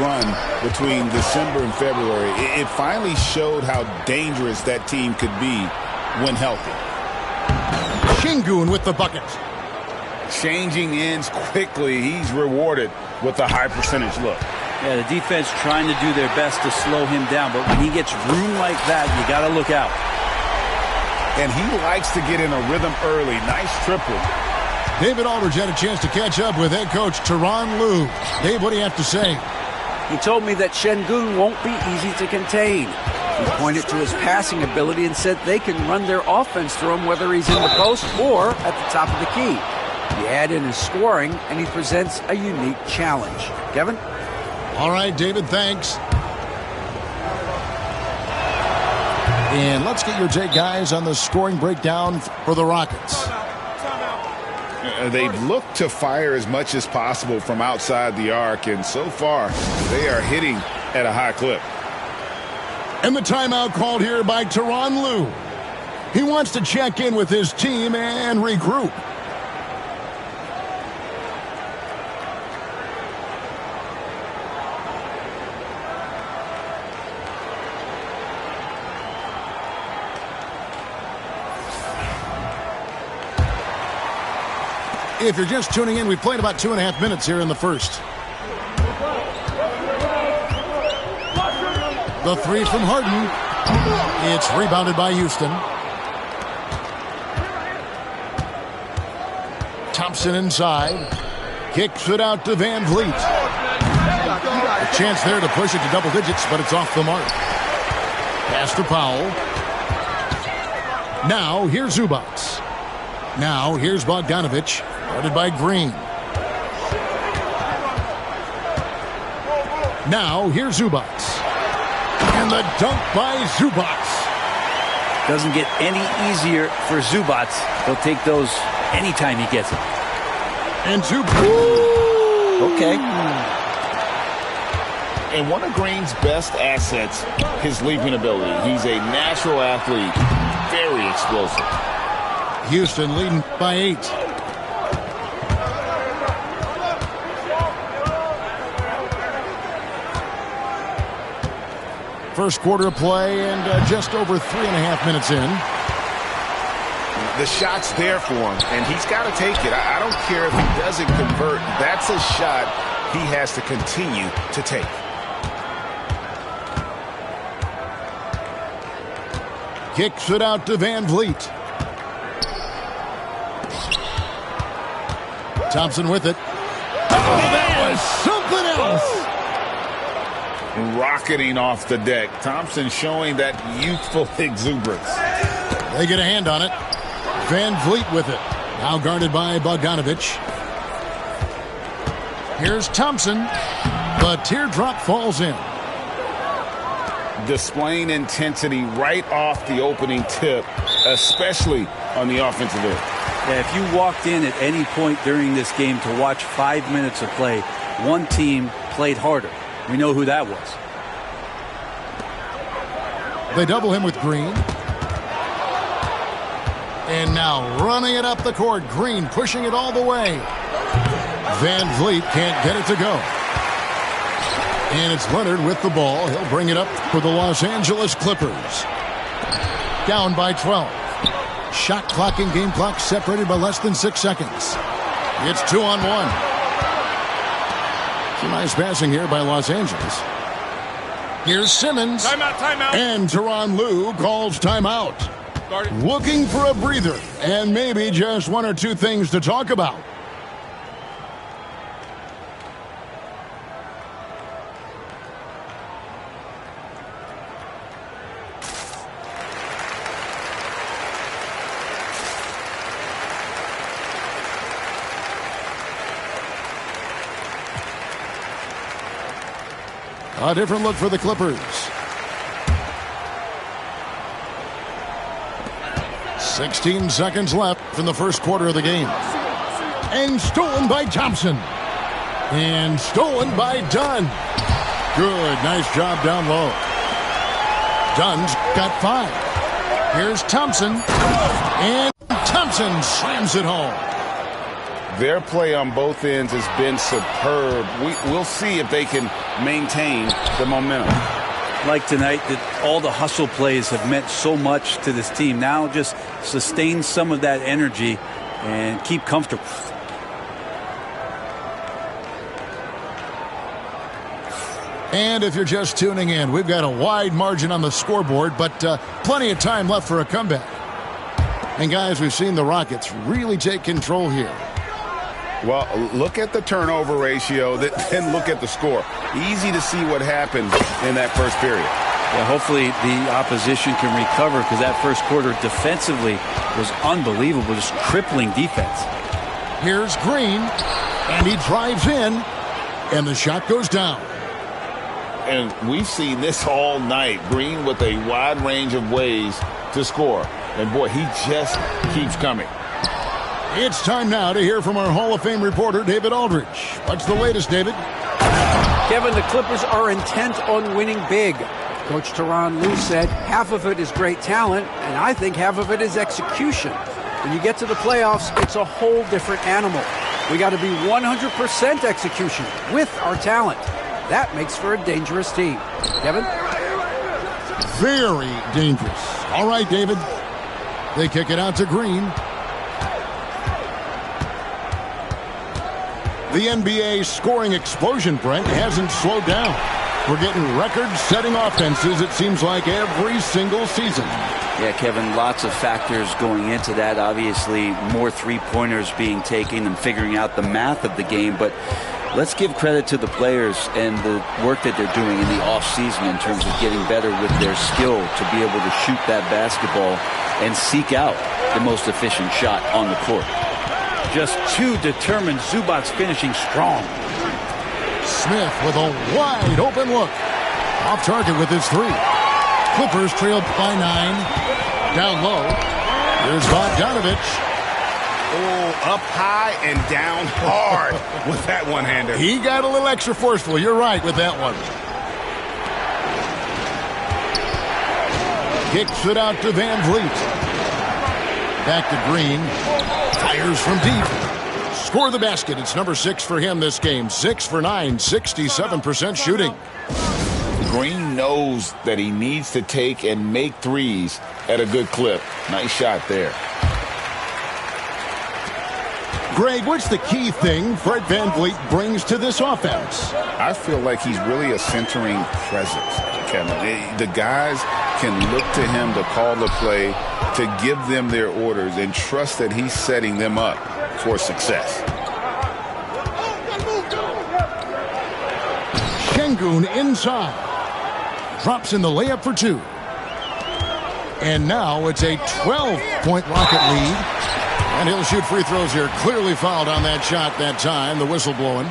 [SPEAKER 3] run between December and February. It finally showed how dangerous that team could be when healthy.
[SPEAKER 1] Şengün with the bucket.
[SPEAKER 3] Changing ends quickly. He's rewarded with a high percentage look.
[SPEAKER 6] Yeah, the defense trying to do their best to slow him down, but when he gets room like that, you got to look out.
[SPEAKER 3] And he likes to get in a rhythm early. Nice triple.
[SPEAKER 1] David Aldridge had a chance to catch up with head coach Tyronn Lue. Dave, what do you have to say?
[SPEAKER 4] He told me that Şengün won't be easy to contain. He pointed to his passing ability and said they can run their offense through him whether he's in the post or at the top of the key. You add in his scoring, and he presents a unique challenge. Kevin?
[SPEAKER 1] All right, David, thanks. And let's get your take, guys, on the scoring breakdown for the Rockets.
[SPEAKER 3] They've looked to fire as much as possible from outside the arc, and so far they are hitting at a high clip.
[SPEAKER 1] And the timeout called here by Tyronn Lue. He wants to check in with his team and regroup. If you're just tuning in, we played about 2.5 minutes here in the first. The 3 from Harden. It's rebounded by Houston. Thompson inside. Kicks it out to Van Vliet. A chance there to push it to double digits, but it's off the mark. Pass to Powell. Now here's Zubac. Now here's Bogdanović. Guarded by Green. Now here's Zubac. And the dunk by Zubac.
[SPEAKER 6] Doesn't get any easier for Zubac. He'll take those anytime he gets them.
[SPEAKER 1] And Zubac.
[SPEAKER 6] Okay.
[SPEAKER 3] And one of Green's best assets, his leaping ability. He's a natural athlete, very explosive.
[SPEAKER 1] Houston leading by 8. First quarter of play and just over 3.5 minutes in.
[SPEAKER 3] The shot's there for him, and he's got to take it. I don't care if he doesn't convert. That's a shot he has to continue to take.
[SPEAKER 1] Kicks it out to Van Vliet. Thompson with it. Oh, that was something else.
[SPEAKER 3] Rocketing off the deck. Thompson showing that youthful exuberance.
[SPEAKER 1] They get a hand on it. Van Vliet with it. Now guarded by Bogdanovich. Here's Thompson. The teardrop falls in.
[SPEAKER 3] Displaying intensity right off the opening tip, especially on the offensive end.
[SPEAKER 6] Yeah, if you walked in at any point during this game to watch 5 minutes of play, one team played harder. We know who that was.
[SPEAKER 1] They double him with Green. And now running it up the court. Green pushing it all the way. Van Vliet can't get it to go. And it's Leonard with the ball. He'll bring it up for the Los Angeles Clippers. Down by 12. Shot clock and game clock separated by less than 6 seconds. It's 2-on-1. Some nice passing here by Los Angeles. Here's Simmons.
[SPEAKER 5] Timeout.
[SPEAKER 1] And Tyronn Lue calls timeout. Looking for a breather and maybe just one or two things to talk about. A different look for the Clippers. 16 seconds left from the first quarter of the game. And stolen by Thompson. And stolen by Dunn. Good, nice job down low. Dunn's got 5. Here's Thompson. And Thompson slams it home.
[SPEAKER 3] Their play on both ends has been superb. We'll see if they can maintain the momentum.
[SPEAKER 6] Like tonight, that all the hustle plays have meant so much to this team. Now just sustain some of that energy and keep comfortable.
[SPEAKER 1] And if you're just tuning in, we've got a wide margin on the scoreboard, but plenty of time left for a comeback. And guys, we've seen the Rockets really take control here.
[SPEAKER 3] Well, look at the turnover ratio, then look at the score. Easy to see what happened in that first period.
[SPEAKER 6] Yeah, hopefully the opposition can recover, because that first quarter defensively was unbelievable, just crippling defense.
[SPEAKER 1] Here's Green, and he drives in, and the shot goes down.
[SPEAKER 3] And we've seen this all night. Green with a wide range of ways to score. And boy, he just keeps coming.
[SPEAKER 1] It's time now to hear from our Hall of Fame reporter, David Aldridge. What's the latest, David?
[SPEAKER 4] Kevin, the Clippers are intent on winning big. Coach Tyronn Lue said half of it is great talent, and I think half of it is execution. When you get to the playoffs, it's a whole different animal. We got to be 100% execution with our talent. That makes for a dangerous team. Kevin?
[SPEAKER 1] Very dangerous. All right, David. They kick it out to Green. The NBA scoring explosion, Brent, hasn't slowed down. We're getting record-setting offenses, it seems like, every single season.
[SPEAKER 7] Yeah, Kevin, lots of factors going into that. Obviously, more three-pointers being taken and figuring out the math of the game. But let's give credit to the players and the work that they're doing in the off-season in terms of getting better with their skill to be able to shoot that basketball and seek out the most efficient shot on the court.
[SPEAKER 6] Just too determined. Zubac's finishing strong.
[SPEAKER 1] Smith with a wide open look. Off target with his 3. Clippers trailed by 9. Down low. Here's Bogdanovich.
[SPEAKER 3] Oh, up high and down hard with that one-hander.
[SPEAKER 1] He got a little extra forceful. You're right with that one. Kicks it out to Van Vliet. Back to Green. Fires from deep. Score the basket. It's number 6 for him this game. 6 for 9, 67% shooting.
[SPEAKER 3] Green knows that he needs to take and make threes at a good clip. Nice shot there.
[SPEAKER 1] Greg, what's the key thing Fred VanVleet brings to this offense?
[SPEAKER 3] I feel like he's really a centering presence, Kevin. The guys can look to him to call the play, to give them their orders, and trust that he's setting them up for success.
[SPEAKER 1] Şengün inside. Drops in the layup for 2. And now it's a 12-point Rocket lead. And he'll shoot free throws here. Clearly fouled on that shot that time. The whistle blowing.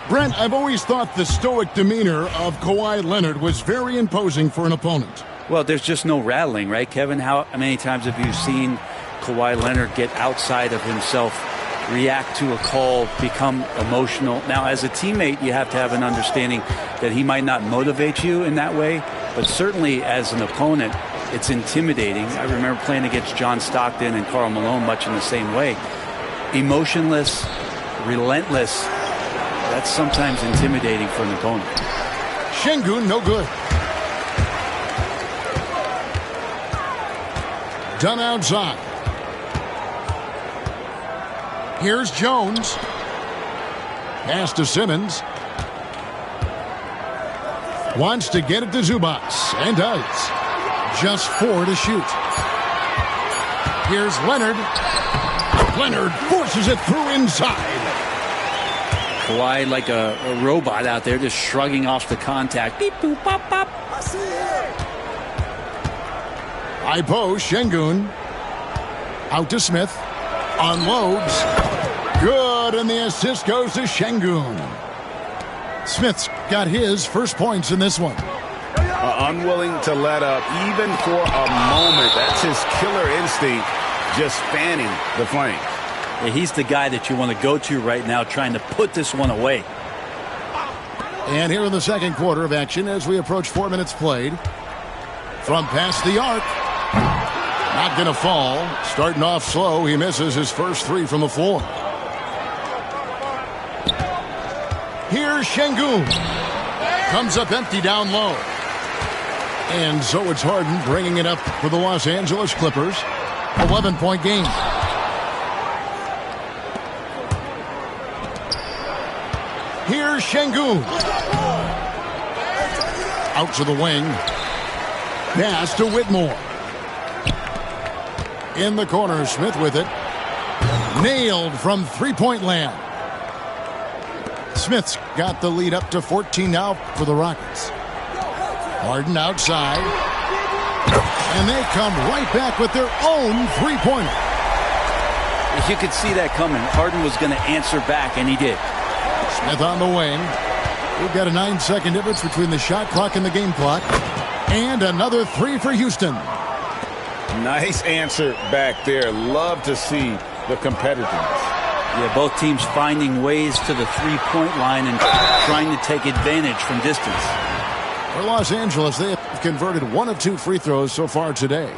[SPEAKER 1] Brent, I've always thought the stoic demeanor of Kawhi Leonard was very imposing for an opponent.
[SPEAKER 6] Well, there's just no rattling, right, Kevin? How many times have you seen Kawhi Leonard get outside of himself, react to a call, become emotional? Now, as a teammate, you have to have an understanding that he might not motivate you in that way, but certainly as an opponent, it's intimidating. I remember playing against John Stockton and Karl Malone much in the same way. Emotionless, relentless. That's sometimes intimidating for an opponent.
[SPEAKER 1] Şengün, no good. Done outside. Here's Jones. Pass to Simmons. Wants to get it to Zubac, and does. Just 4 to shoot. Here's Leonard. Leonard forces it through inside.
[SPEAKER 6] Kawhi like a robot out there, just shrugging off the contact. Beep, boop, pop, pop.
[SPEAKER 1] High post, Şengün. Out to Smith. Unloads. Good, and the assist goes to Şengün. Smith's got his first points in this one.
[SPEAKER 3] Unwilling to let up even for a moment. That's his killer instinct, just fanning the flames.
[SPEAKER 6] Yeah, he's the guy that you want to go to right now, trying to put this one away.
[SPEAKER 1] And here in the second quarter of action as we approach 4 minutes played. From past the arc. Not going to fall. Starting off slow. He misses his first 3 from the floor. Here's Şengün. Comes up empty down low. And so it's Harden bringing it up for the Los Angeles Clippers. 11-point game. Here's Şengün. Out to the wing. Pass to Whitmore. In the corner, Smith with it. Nailed from three-point land. Smith's got the lead up to 14 now for the Rockets. Harden outside. And they come right back with their own three-pointer.
[SPEAKER 6] You could see that coming. Harden was going to answer back, and he did.
[SPEAKER 1] Smith on the wing. We've got a 9-second difference between the shot clock and the game clock. And another 3 for Houston.
[SPEAKER 3] Nice answer back there. Love to see the competitiveness.
[SPEAKER 6] Yeah, both teams finding ways to the three-point line and trying to take advantage from distance.
[SPEAKER 1] For Los Angeles, they have converted 1 of 2 free throws so far today.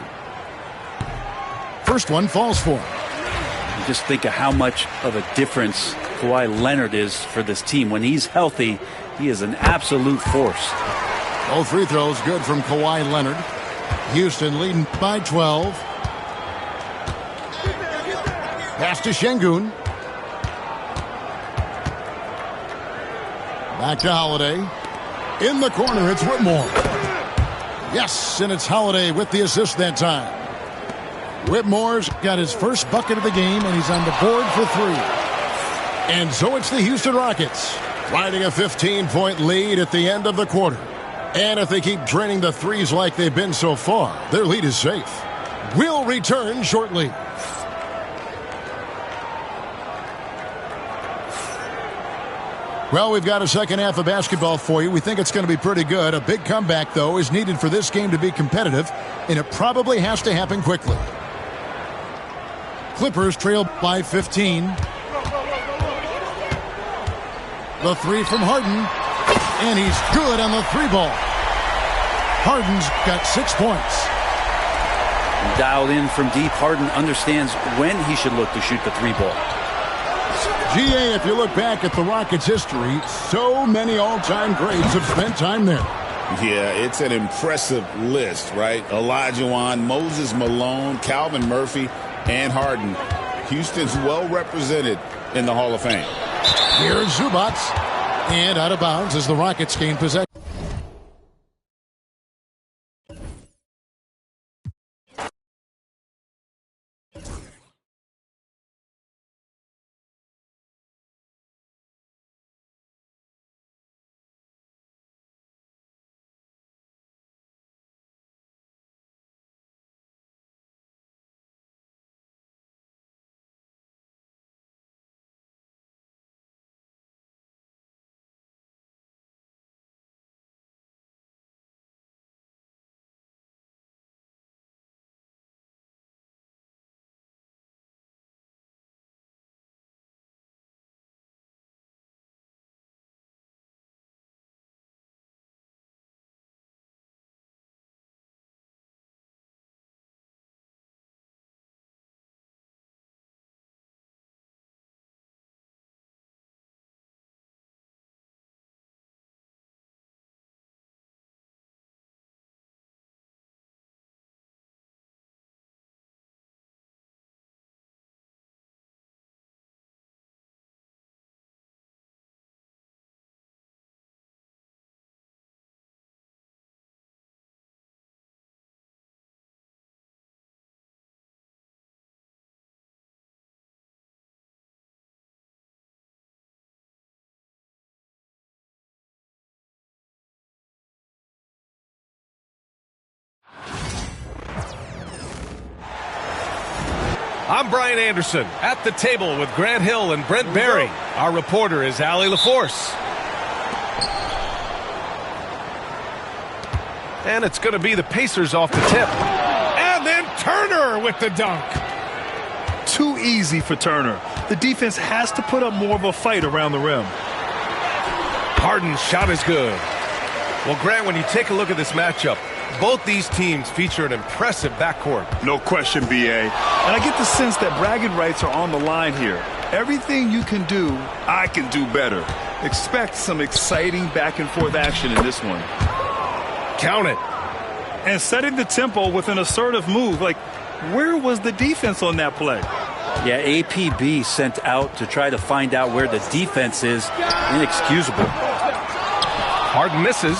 [SPEAKER 1] First one falls for him.
[SPEAKER 6] Just think of how much of a difference Kawhi Leonard is for this team. When he's healthy, he is an absolute force.
[SPEAKER 1] Both free throws good from Kawhi Leonard. Houston leading by 12. Pass to Şengün. Back to Holiday. In the corner, it's Whitmore. Yes, and it's Holiday with the assist that time. Whitmore's got his first bucket of the game, and he's on the board for 3. And so it's the Houston Rockets riding a 15-point lead at the end of the quarter. And if they keep draining the threes like they've been so far, their lead is safe. We'll return shortly. Well, we've got a second half of basketball for you. We think it's going to be pretty good. A big comeback, though, is needed for this game to be competitive, and it probably has to happen quickly. Clippers trail by 15. The 3 from Harden, and he's good on the 3-ball. Harden's got 6 points.
[SPEAKER 6] Dialed in from deep, Harden understands when he should look to shoot the 3-ball.
[SPEAKER 1] GA, if you look back at the Rockets' history, so many all-time greats have spent time there.
[SPEAKER 3] Yeah, it's an impressive list, right? Olajuwon, Moses Malone, Calvin Murphy, and Harden. Houston's well represented in the Hall of Fame.
[SPEAKER 1] Here's Zubac, and out of bounds as the Rockets gain possession.
[SPEAKER 8] I'm Brian Anderson at the table with Grant Hill and Brent Barry. Our reporter is Allie LaForce. And it's going to be the Pacers off the tip. And then Turner with the dunk.
[SPEAKER 9] Too easy for Turner. The defense has to put up more of a fight around the rim.
[SPEAKER 8] Harden's shot is good. Well, Grant, when you take a look at this matchup, both these teams feature an impressive backcourt.
[SPEAKER 9] No question, B.A. And I get the sense that bragging rights are on the line here. Everything you can do, I can do better. Expect some exciting back-and-forth action in this one.
[SPEAKER 8] Count it.
[SPEAKER 9] And setting the tempo with an assertive move. Like, where was the defense on that play?
[SPEAKER 6] Yeah, APB sent out to try to find out where the defense is. Inexcusable.
[SPEAKER 8] Harden misses.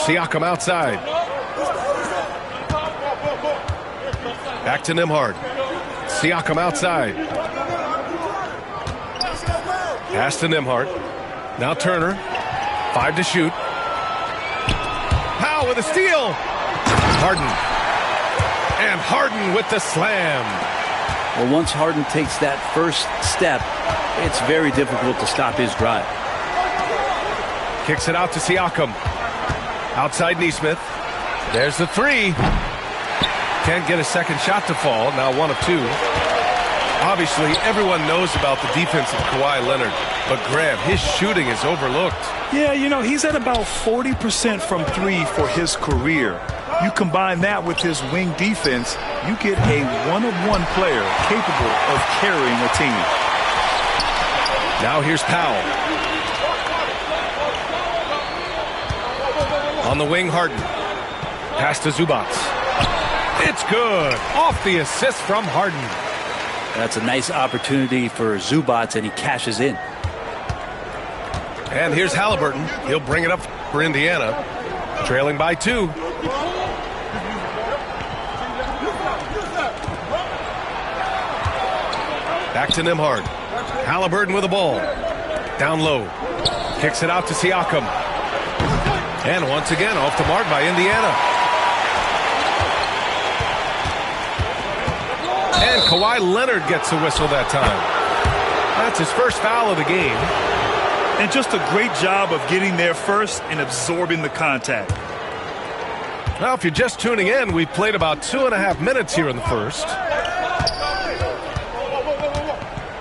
[SPEAKER 8] Siakam outside. Back to Nembhard. Siakam outside. Pass to Nembhard. Now Turner. 5 to shoot. Powell with a steal. Harden. And Harden with the slam.
[SPEAKER 6] Well, once Harden takes that first step, it's very difficult to stop his drive.
[SPEAKER 8] Kicks it out to Siakam. Outside Nesmith. There's the three. Can't get a second shot to fall. Now 1 of 2. Obviously, everyone knows about the defense of Kawhi Leonard. But Grant, his shooting is overlooked.
[SPEAKER 9] Yeah, you know, he's at about 40% from 3 for his career. You combine that with his wing defense, you get a one-of-one player capable of carrying a team.
[SPEAKER 8] Now here's Powell. On the wing, Harden. Pass to Zubac. It's good. Off the assist from Harden.
[SPEAKER 6] That's a nice opportunity for Zubac, and he cashes in.
[SPEAKER 8] And here's Halliburton. He'll bring it up for Indiana. Trailing by 2. Back to Nembhard. Halliburton with the ball. Down low. Kicks it out to Siakam. And once again, off the mark by Indiana. And Kawhi Leonard gets a whistle that time. That's his first foul of the game.
[SPEAKER 9] And just a great job of getting there first and absorbing the contact.
[SPEAKER 8] Well, if you're just tuning in, we've played about 2.5 minutes here in the first.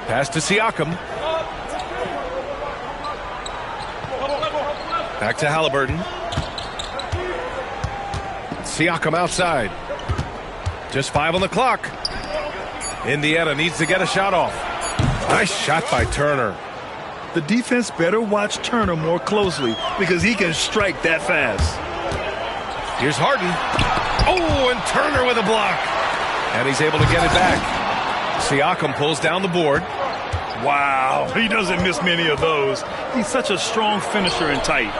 [SPEAKER 8] Pass to Siakam. Back to Halliburton. Siakam outside. Just 5 on the clock. Indiana needs to get a shot off. Nice shot by Turner.
[SPEAKER 9] The defense better watch Turner more closely because he can strike that fast.
[SPEAKER 8] Here's Harden. Oh, and Turner with a block. And he's able to get it back. Siakam pulls down the board.
[SPEAKER 9] Wow, he doesn't miss many of those. He's such a strong finisher and tight.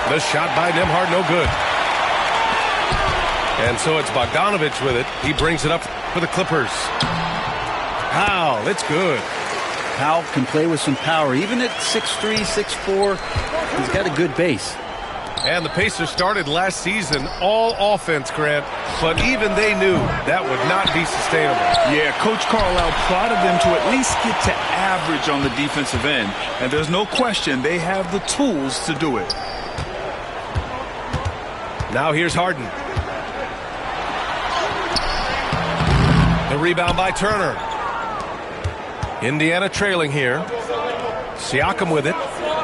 [SPEAKER 8] The shot by Nembhard, no good. And so it's Bogdanovich with it. He brings it up for the Clippers. Powell, it's good.
[SPEAKER 6] Powell can play with some power. Even at 6'3", 6'4", he's got a good base.
[SPEAKER 8] And the Pacers started last season all offense, Grant, but even they knew that would not be sustainable.
[SPEAKER 9] Yeah, Coach Carlisle prodded them to at least get to average on the defensive end. And there's no question they have the tools to do it.
[SPEAKER 8] Now here's Harden. The rebound by Turner. Indiana trailing here. Siakam with it.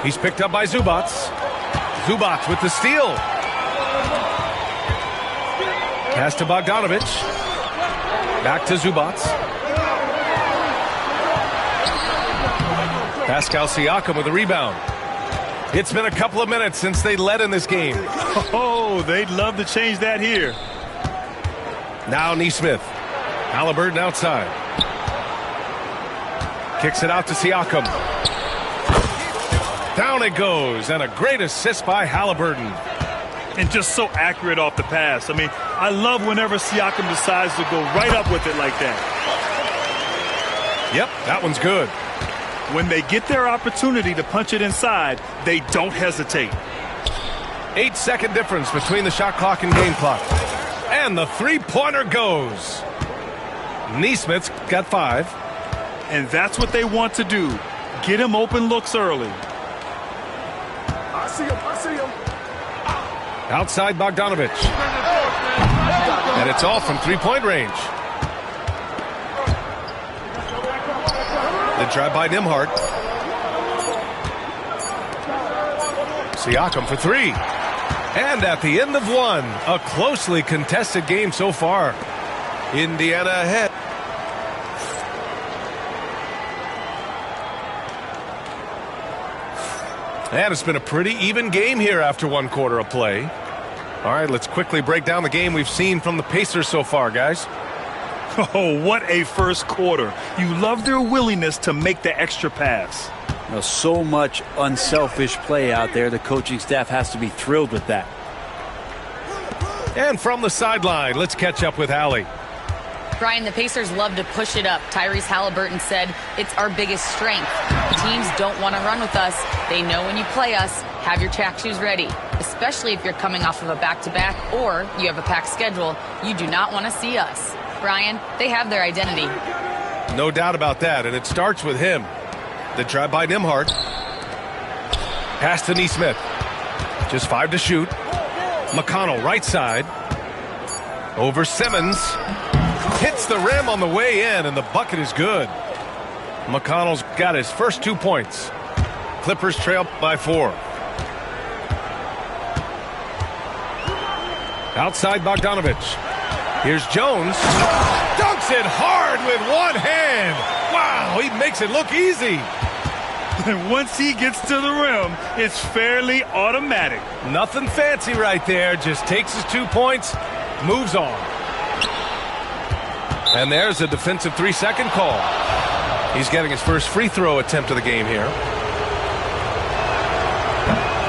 [SPEAKER 8] He's picked up by Zubac. Zubac with the steal. Pass to Bogdanovich. Back to Zubac. Pascal Siakam with the rebound. It's been a couple of minutes since they led in this game.
[SPEAKER 9] Oh, they'd love to change that here.
[SPEAKER 8] Now Nesmith. Halliburton outside. Kicks it out to Siakam. Down it goes, and a great assist by Halliburton.
[SPEAKER 9] And just so accurate off the pass. I mean, I love whenever Siakam decides to go right up with it like that.
[SPEAKER 8] Yep, that one's good.
[SPEAKER 9] When they get their opportunity to punch it inside, they don't hesitate.
[SPEAKER 8] 8-second difference between the shot clock and game clock. And the three-pointer goes. Neesmith's got 5.
[SPEAKER 9] And that's what they want to do. Get him open looks early.
[SPEAKER 5] I see him.
[SPEAKER 8] Outside Bogdanovich. And it's all from three-point range. The drive by Nembhard. Siakam for 3. And at the end of one, a closely contested game so far. Indiana ahead. And it's been a pretty even game here after one quarter of play. All right, let's quickly break down the game we've seen from the Pacers so far, guys.
[SPEAKER 9] Oh, what a first quarter. You love their willingness to make the extra pass.
[SPEAKER 6] You know, so much unselfish play out there. The coaching staff has to be thrilled with that.
[SPEAKER 8] And from the sideline, let's catch up with Allie.
[SPEAKER 10] Brian, the Pacers love to push it up. Tyrese Halliburton said it's our biggest strength. Teams don't want to run with us. They know when you play us, have your track shoes ready, especially if you're coming off of a back-to-back or you have a packed schedule. You do not want to see us. Brian, they have their identity.
[SPEAKER 8] No doubt about that, and it starts with him. The drive by Nembhard. Pass to Neesmith. Just 5 to shoot. McConnell right side. Over Simmons. Hits the rim on the way in, and the bucket is good. McConnell's got his first 2 points. Clippers trail by 4. Outside Bogdanovich. Here's Jones. Dunks it hard with one hand. Wow, he makes it look easy.
[SPEAKER 9] And once he gets to the rim, it's fairly automatic.
[SPEAKER 8] Nothing fancy right there. Just takes his 2 points, moves on. And there's a defensive 3-second call. He's getting his first free throw attempt of the game here.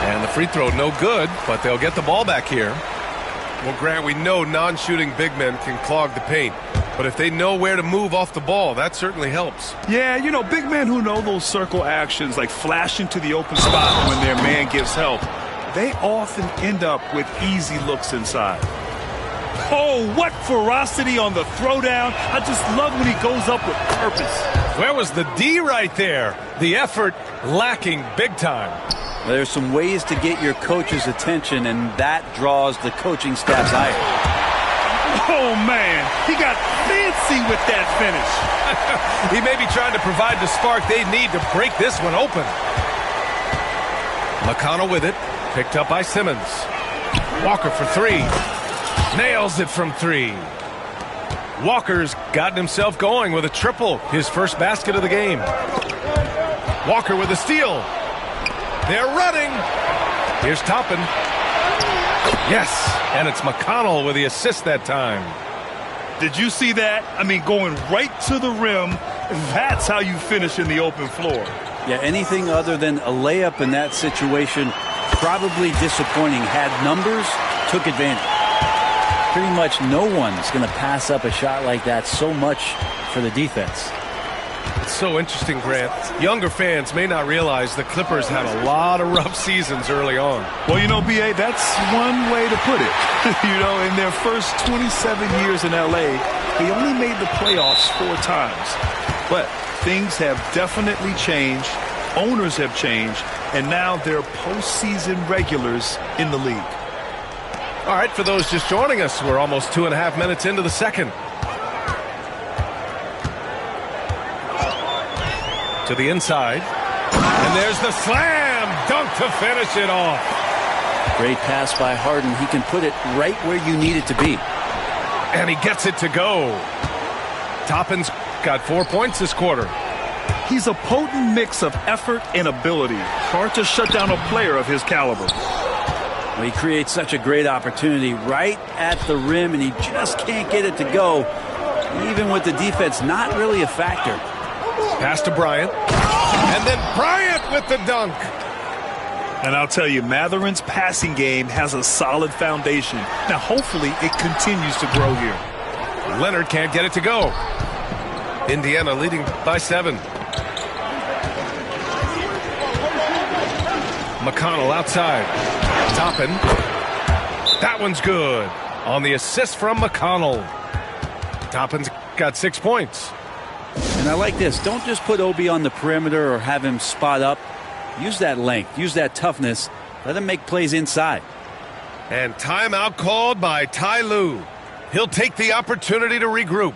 [SPEAKER 8] And the free throw no good, but they'll get the ball back here. Well, Grant, we know non-shooting big men can clog the paint. But if they know where to move off the ball, that certainly helps.
[SPEAKER 9] Yeah, you know, big men who know those circle actions, like flashing to the open spot when their man gives help, they often end up with easy looks inside. Oh, what ferocity on the throwdown. I just love when he goes up with purpose.
[SPEAKER 8] Where was the D right there? The effort lacking big time.
[SPEAKER 6] There's some ways to get your coach's attention, and that draws the coaching staff's eye.
[SPEAKER 9] Oh, man, he got fancy with that finish.
[SPEAKER 8] He may be trying to provide the spark they need to break this one open. McConnell with it, picked up by Simmons. Walker for 3. Nails it from 3. Walker's gotten himself going with a triple, his first basket of the game. Walker with a steal. They're running. Here's Toppin. Yes, and it's McConnell with the assist that time.
[SPEAKER 9] Did you see that? I mean, going right to the rim, that's how you finish in the open floor.
[SPEAKER 6] Yeah, anything other than a layup in that situation, probably disappointing. Had numbers, took advantage. Pretty much no one's going to pass up a shot like that, so much for the defense.
[SPEAKER 8] It's so interesting, Grant. Younger fans may not realize the Clippers had a lot of rough seasons early on.
[SPEAKER 9] Well, you know, B.A., that's one way to put it. You know, in their first 27 years in L.A., they only made the playoffs 4 times. But things have definitely changed. Owners have changed. And now they're postseason regulars in the league.
[SPEAKER 8] All right, for those just joining us, we're almost 2.5 minutes into the second. To the inside. And there's the slam dunk to finish it off.
[SPEAKER 6] Great pass by Harden. He can put it right where you need it to be.
[SPEAKER 8] And he gets it to go. Toppin's got 4 points this quarter.
[SPEAKER 9] He's a potent mix of effort and ability. Hard to shut down a player of his caliber.
[SPEAKER 6] Well, he creates such a great opportunity right at the rim, and he just can't get it to go. Even with the defense not really a factor.
[SPEAKER 8] Pass to Bryant. And then Bryant with the dunk.
[SPEAKER 9] And I'll tell you, Matherin's passing game has a solid foundation. Now, hopefully, it continues to grow here.
[SPEAKER 8] Leonard can't get it to go. Indiana leading by 7. McConnell outside. Toppin. That one's good. on the assist from McConnell. Toppin's got 6 points.
[SPEAKER 6] And I like this. Don't just put Obi on the perimeter or have him spot up. Use that length. Use that toughness. Let him make plays inside.
[SPEAKER 8] And timeout called by Ty Lue. He'll take the opportunity to regroup.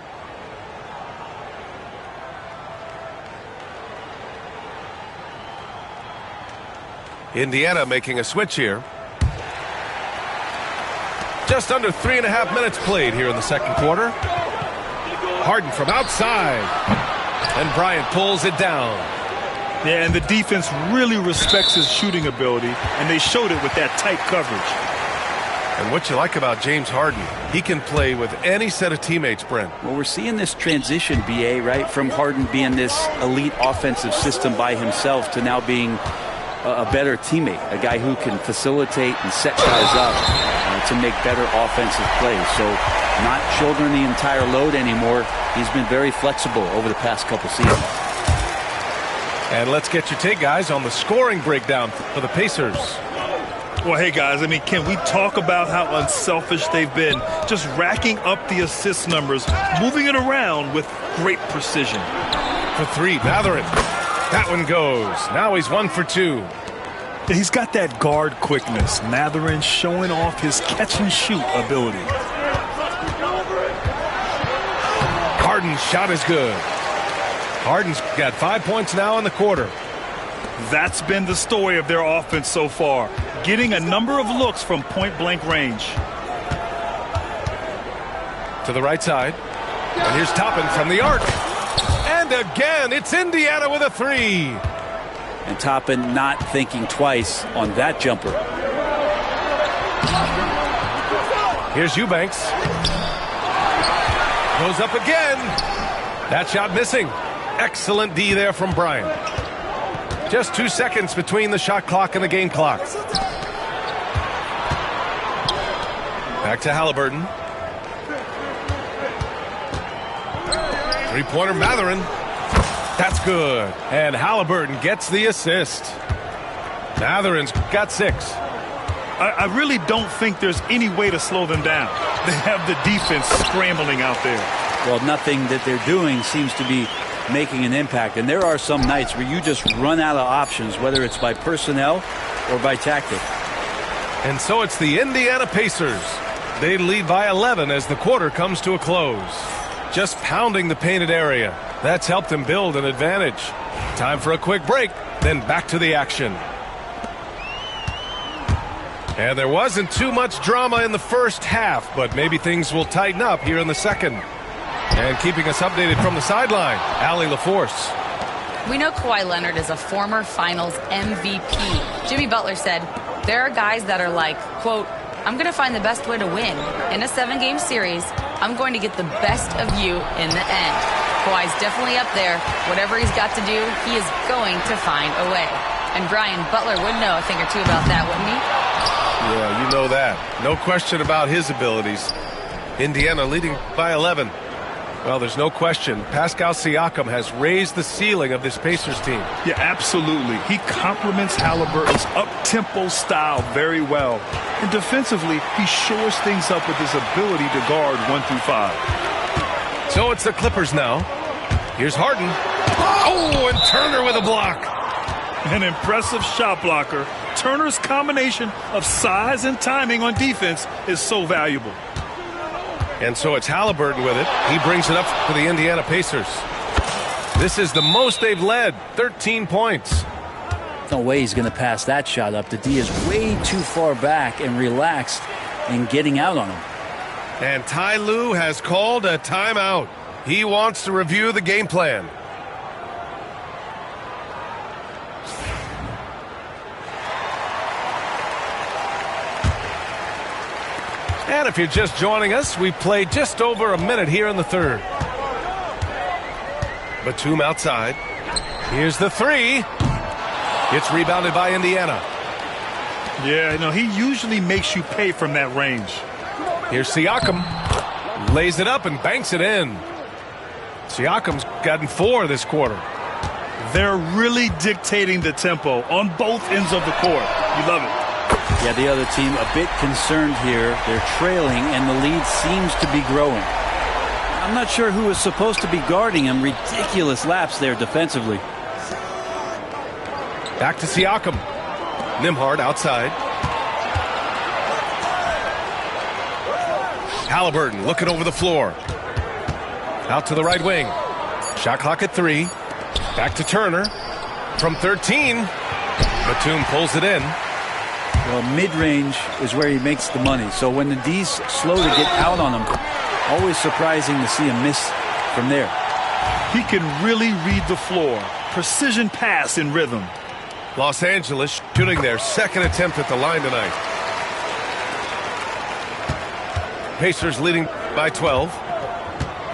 [SPEAKER 8] Indiana making a switch here. Just under 3.5 minutes played here in the second quarter. Harden from outside. And Bryant pulls it down.
[SPEAKER 9] Yeah, and the defense really respects his shooting ability, and they showed it with that tight coverage.
[SPEAKER 8] And what you like about James Harden, he can play with any set of teammates, Brent.
[SPEAKER 6] Well, we're seeing this transition, BA, right, from Harden being this elite offensive system by himself to now being a better teammate, a guy who can facilitate and set guys up to make better offensive plays. So not shouldering the entire load anymore. He's been very flexible over the past couple seasons.
[SPEAKER 8] And let's get your take, guys, on the scoring breakdown for the Pacers.
[SPEAKER 9] Well, hey, guys, I mean, can we talk about how unselfish they've been? Just racking up the assist numbers, moving it around with great precision.
[SPEAKER 8] For three, Mathurin. That one goes. Now he's 1 for 2.
[SPEAKER 9] He's got that guard quickness. Mathurin showing off his catch-and-shoot ability.
[SPEAKER 8] Harden's shot is good. Harden's got 5 points now in the quarter.
[SPEAKER 9] That's been the story of their offense so far, getting a number of looks from point-blank range.
[SPEAKER 8] To the right side. And here's Toppin from the arc. And again, it's Indiana with a 3.
[SPEAKER 6] And Toppin not thinking twice on that jumper.
[SPEAKER 8] Here's Eubanks. Goes up again. That shot missing. Excellent D there from Bryant. Just 2 seconds between the shot clock and the game clock. Back to Halliburton. Three-pointer Mathurin. That's good. And Halliburton gets the assist. Mathurin's got 6.
[SPEAKER 9] I really don't think there's any way to slow them down. They have the defense scrambling out there.
[SPEAKER 6] Well, nothing that they're doing seems to be making an impact. And there are some nights where you just run out of options, whether it's by personnel or by tactic.
[SPEAKER 8] And so it's the Indiana Pacers. They lead by 11 as the quarter comes to a close. Just pounding the painted area. That's helped them build an advantage. Time for a quick break, then back to the action. And there wasn't too much drama in the first half, but maybe things will tighten up here in the second. And keeping us updated from the sideline, Allie LaForce.
[SPEAKER 10] We know Kawhi Leonard is a former Finals MVP. Jimmy Butler said, there are guys that are like, quote, I'm going to find the best way to win. In a 7-game series, I'm going to get the best of you in the end. Kawhi's definitely up there. Whatever he's got to do, he is going to find a way. And Brian Butler would know a thing or two about that, wouldn't he?
[SPEAKER 8] Yeah, you know that. No question about his abilities. Indiana leading by 11. Well, there's no question. Pascal Siakam has raised the ceiling of this Pacers team.
[SPEAKER 9] Yeah, absolutely. He complements Halliburton's up-tempo style very well. And defensively, he shores things up with his ability to guard 1 through 5.
[SPEAKER 8] So it's the Clippers now. Here's Harden. Oh, and Turner with a block.
[SPEAKER 9] An impressive shot blocker. Turner's combination of size and timing on defense is so valuable.
[SPEAKER 8] And so it's Halliburton with it. He brings it up for the Indiana Pacers. This is the most they've led, 13 points.
[SPEAKER 6] No way he's going to pass that shot up. The D is way too far back and relaxed in getting out on him.
[SPEAKER 8] And Ty Lue has called a timeout. He wants to review the game plan. And if you're just joining us, we played just over a minute here in the third. Batum outside. Here's the 3. It's rebounded by Indiana.
[SPEAKER 9] Yeah, you know, he usually makes you pay from that range.
[SPEAKER 8] Here's Siakam. Lays it up and banks it in. Siakam's gotten 4 this quarter.
[SPEAKER 9] They're really dictating the tempo on both ends of the court. You love it.
[SPEAKER 6] Yeah, the other team a bit concerned here. They're trailing, and the lead seems to be growing. I'm not sure who is supposed to be guarding him. Ridiculous lapse there defensively.
[SPEAKER 8] Back to Siakam. Nembhard outside. Halliburton looking over the floor. Out to the right wing. Shot clock at 3. Back to Turner. From 13. Batum pulls it in.
[SPEAKER 6] Well, mid-range is where he makes the money. So when the D's slow to get out on him, always surprising to see him miss from there.
[SPEAKER 9] He can really read the floor. Precision pass in rhythm.
[SPEAKER 8] Los Angeles shooting their second attempt at the line tonight. Pacers leading by 12.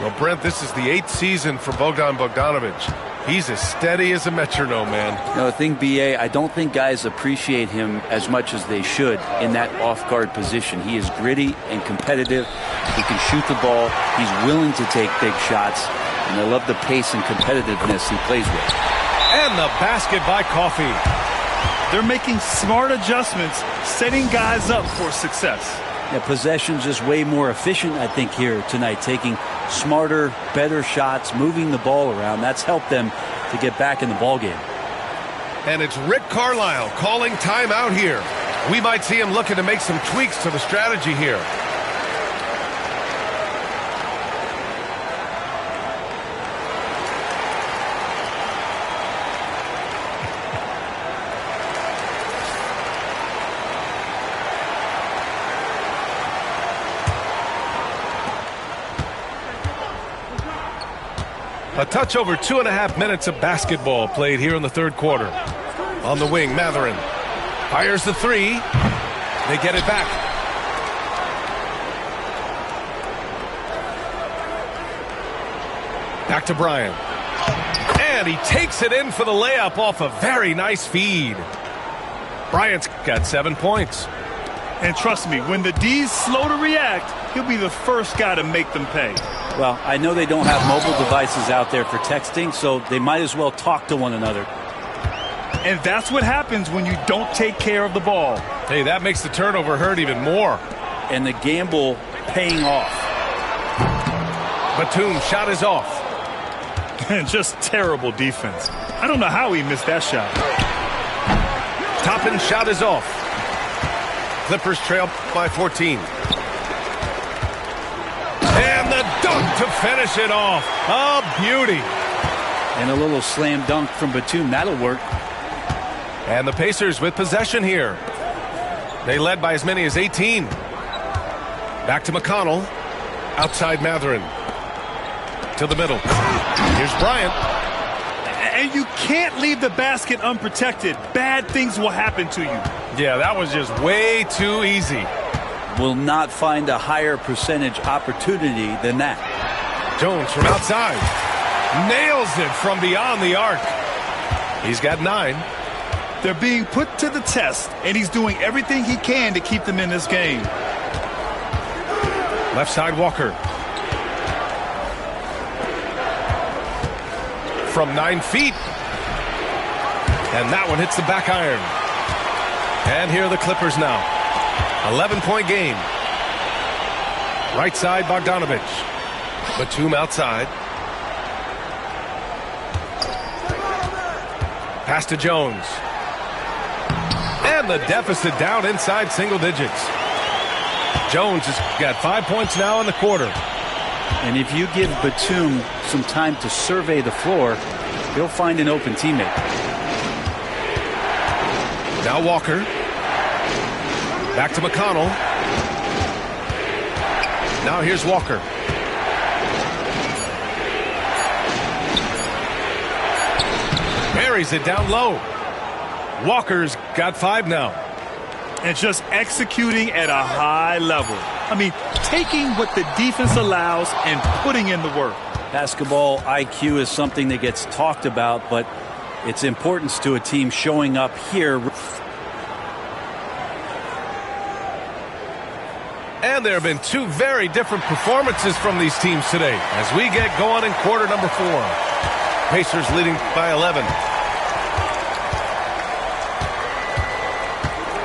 [SPEAKER 8] Well, Brent, this is the 8th season for Bogdan Bogdanović. He's as steady as a metronome, man.
[SPEAKER 6] No, I think, B.A., I don't think guys appreciate him as much as they should in that off-guard position. He is gritty and competitive. He can shoot the ball. He's willing to take big shots. And I love the pace and competitiveness he plays with.
[SPEAKER 8] And the basket by Coffey.
[SPEAKER 9] They're making smart adjustments, setting guys up for success.
[SPEAKER 6] Yeah, possession's just way more efficient, I think, here tonight. Taking smarter, better shots, moving the ball around. That's helped them to get back in the ballgame.
[SPEAKER 8] And it's Rick Carlisle calling timeout here. We might see him looking to make some tweaks to the strategy here. A touch over 2.5 minutes of basketball played here in the third quarter. On the wing, Mathurin fires the 3. They get it back. Back to Bryant. And he takes it in for the layup off a very nice feed. Bryant's got 7 points.
[SPEAKER 9] And trust me, when the D's slow to react, he'll be the first guy to make them pay.
[SPEAKER 6] Well, I know they don't have mobile devices out there for texting, so they might as well talk to one another.
[SPEAKER 9] And that's what happens when you don't take care of the ball.
[SPEAKER 8] Hey, that makes the turnover hurt even more.
[SPEAKER 6] And the gamble paying off.
[SPEAKER 8] Batum shot is off.
[SPEAKER 9] And just terrible defense. I don't know how he missed that shot.
[SPEAKER 8] Toppin shot is off. Clippers trail by 14. And the dunk to finish it off. A beauty.
[SPEAKER 6] And a little slam dunk from Batum. That'll work.
[SPEAKER 8] And the Pacers with possession here. They led by as many as 18. Back to McConnell. Outside Mathurin. To the middle. Here's Bryant.
[SPEAKER 9] And you can't leave the basket unprotected. Bad things will happen to you.
[SPEAKER 8] Yeah, that was just way too easy.
[SPEAKER 6] Will not find a higher percentage opportunity than that.
[SPEAKER 8] Jones from outside. Nails it from beyond the arc. He's got 9.
[SPEAKER 9] They're being put to the test, and he's doing everything he can to keep them in this game.
[SPEAKER 8] Left side Walker. From 9 feet. And that one hits the back iron. And here are the Clippers now. 11-point game. Right side Bogdanović. Batum outside. Pass to Jones. And the deficit down inside single digits. Jones has got 5 points now in the quarter.
[SPEAKER 6] And if you give Batum some time to survey the floor, he'll find an open teammate.
[SPEAKER 8] Now Walker. Back to McConnell. Now here's Walker. Buries it down low. Walker's got 5 now.
[SPEAKER 9] And just executing at a high level. I mean, taking what the defense allows and putting in the work.
[SPEAKER 6] Basketball IQ is something that gets talked about, but its importance to a team showing up here.
[SPEAKER 8] And there have been 2 very different performances from these teams today as we get going in quarter number 4. Pacers leading by 11.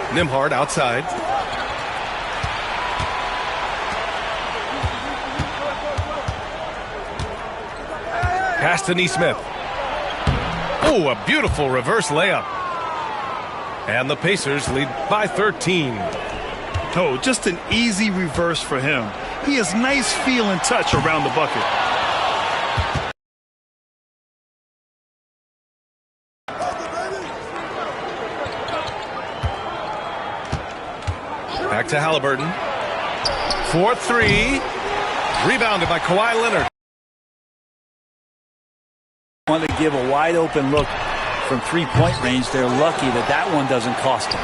[SPEAKER 8] Nembhard outside. Pass to Neesmith. Oh, a beautiful reverse layup. And the Pacers lead by 13.
[SPEAKER 9] Oh, just an easy reverse for him. He has nice feel and touch around the bucket.
[SPEAKER 8] Back to Halliburton. 4-3. Rebounded by Kawhi Leonard.
[SPEAKER 6] Want to give a wide open look from three-point range. They're lucky that that one doesn't cost them.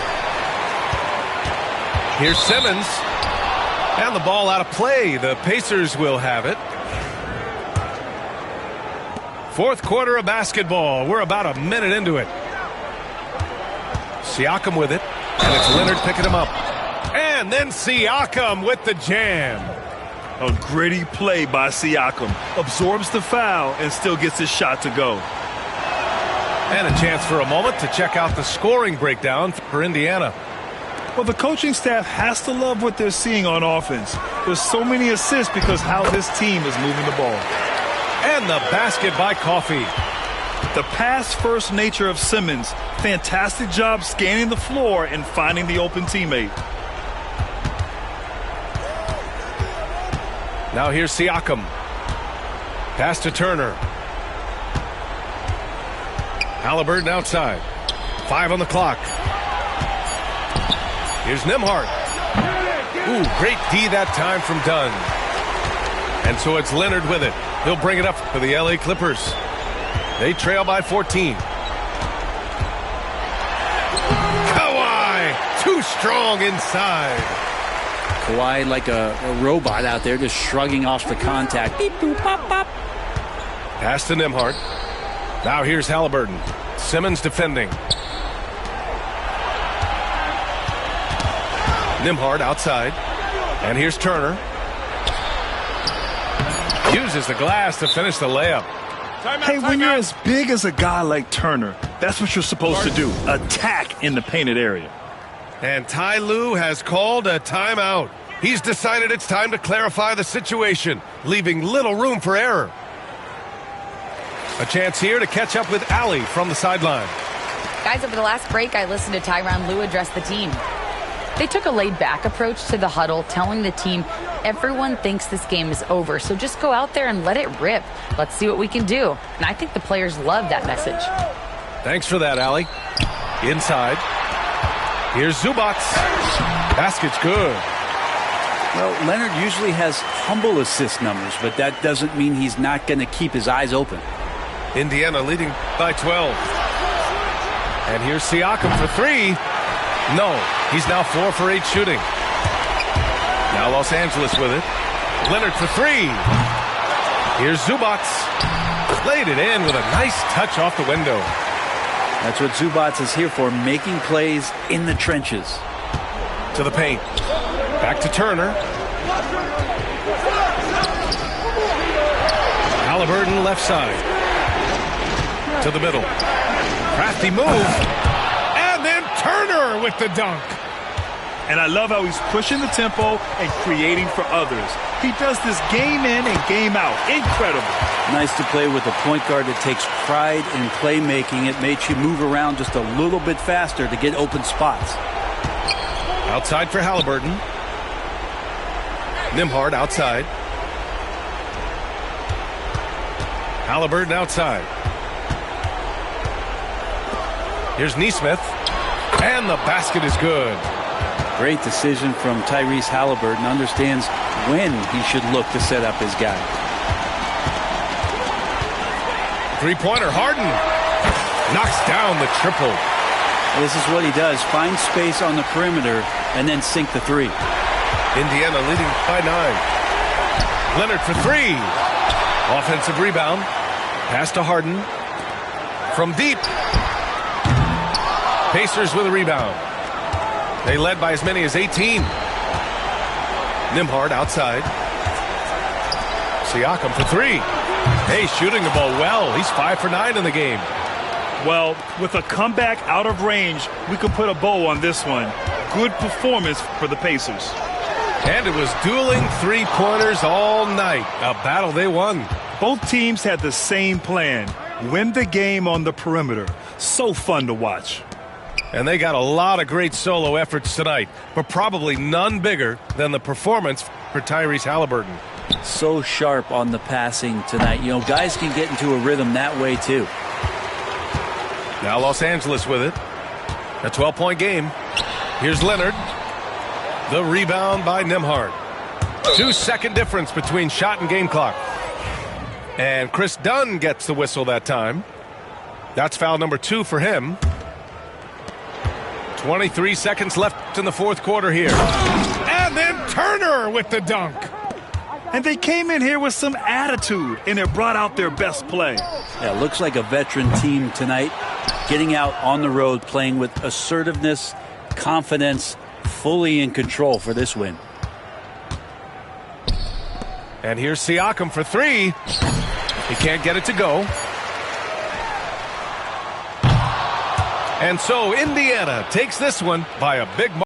[SPEAKER 8] Here's Simmons. And the ball out of play. The Pacers will have it. Fourth quarter of basketball. We're about a minute into it. Siakam with it. And it's Leonard picking him up. And then Siakam with the jam.
[SPEAKER 9] A gritty play by Siakam. Absorbs the foul and still gets his shot to go.
[SPEAKER 8] And a chance for a moment to check out the scoring breakdown for Indiana.
[SPEAKER 9] Well, the coaching staff has to love what they're seeing on offense. There's so many assists because how this team is moving the ball.
[SPEAKER 8] And the basket by Coffey.
[SPEAKER 9] The pass-first nature of Simmons. Fantastic job scanning the floor and finding the open teammate.
[SPEAKER 8] Now here's Siakam. Pass to Turner. Halliburton outside. 5 on the clock. Here's Nembhard. Ooh, great D that time from Dunn. And so it's Leonard with it. He'll bring it up for the LA Clippers. They trail by 14. Kawhi, too strong inside.
[SPEAKER 6] Kawhi like a robot out there just shrugging off the contact. Beep, boop, pop, pop.
[SPEAKER 8] Pass to Nembhard. Now here's Halliburton. Simmons defending. Nembhard outside. And here's Turner. Uses the glass to finish the layup.
[SPEAKER 9] Hey, when you're as big as a guy like Turner, that's what you're supposed to do. Attack in the painted area.
[SPEAKER 8] And Ty Lue has called a timeout. He's decided it's time to clarify the situation, leaving little room for error. A chance here to catch up with Allie from the sideline.
[SPEAKER 10] Guys, over the last break, I listened to Tyronn Lue address the team. They took a laid-back approach to the huddle, telling the team, everyone thinks this game is over, so just go out there and let it rip. Let's see what we can do. And I think the players love that message.
[SPEAKER 8] Thanks for that, Allie. Inside. Here's Zubac. Basket's good.
[SPEAKER 6] Well, Leonard usually has humble assist numbers, but that doesn't mean he's not going to keep his eyes open.
[SPEAKER 8] Indiana leading by 12. And here's Siakam for 3. No, he's now 4 for 8 shooting. Now Los Angeles with it. Leonard for 3. Here's Zubac. Laid it in with a nice touch off the window.
[SPEAKER 6] That's what Zubac is here for, making plays in the trenches.
[SPEAKER 8] To the paint. Back to Turner. Halliburton left side. To the middle. Crafty move. And then Turner with the dunk.
[SPEAKER 9] And I love how he's pushing the tempo and creating for others. He does this game in and game out. Incredible.
[SPEAKER 6] Nice to play with a point guard that takes pride in playmaking. It makes you move around just a little bit faster to get open spots.
[SPEAKER 8] Outside for Halliburton. Nembhard outside. Halliburton outside. Here's Neesmith. And the basket is good.
[SPEAKER 6] Great decision from Tyrese Halliburton. Understands when he should look to set up his guy.
[SPEAKER 8] Three-pointer, Harden. Knocks down the triple.
[SPEAKER 6] This is what he does. Find space on the perimeter and then sink the 3.
[SPEAKER 8] Indiana leading by 9. Leonard for 3. Offensive rebound. Pass to Harden. From deep. Pacers with a rebound. They led by as many as 18. Nembhard outside. Siakam for 3. Hey, shooting the ball well. He's 5 for 9 in the game.
[SPEAKER 9] Well, with a comeback out of range, we can put a bow on this one. Good performance for the Pacers.
[SPEAKER 8] And it was dueling three-pointers all night. A battle they won.
[SPEAKER 9] Both teams had the same plan. Win the game on the perimeter. So fun to watch.
[SPEAKER 8] And they got a lot of great solo efforts tonight, but probably none bigger than the performance for Tyrese Halliburton.
[SPEAKER 6] So sharp on the passing tonight. You know, guys can get into a rhythm that way too.
[SPEAKER 8] Now Los Angeles with it. A 12-point game. Here's Leonard. The rebound by Nembhard. 2-second difference between shot and game clock. And Chris Dunn gets the whistle that time. That's foul number 2 for him. 23 seconds left in the fourth quarter here. And then Turner with the dunk.
[SPEAKER 9] And they came in here with some attitude, and it brought out their best play.
[SPEAKER 6] Yeah, looks like a veteran team tonight, getting out on the road, playing with assertiveness, confidence, fully in control for this win.
[SPEAKER 8] And here's Siakam for 3. He can't get it to go. And so Indiana takes this one by a big margin.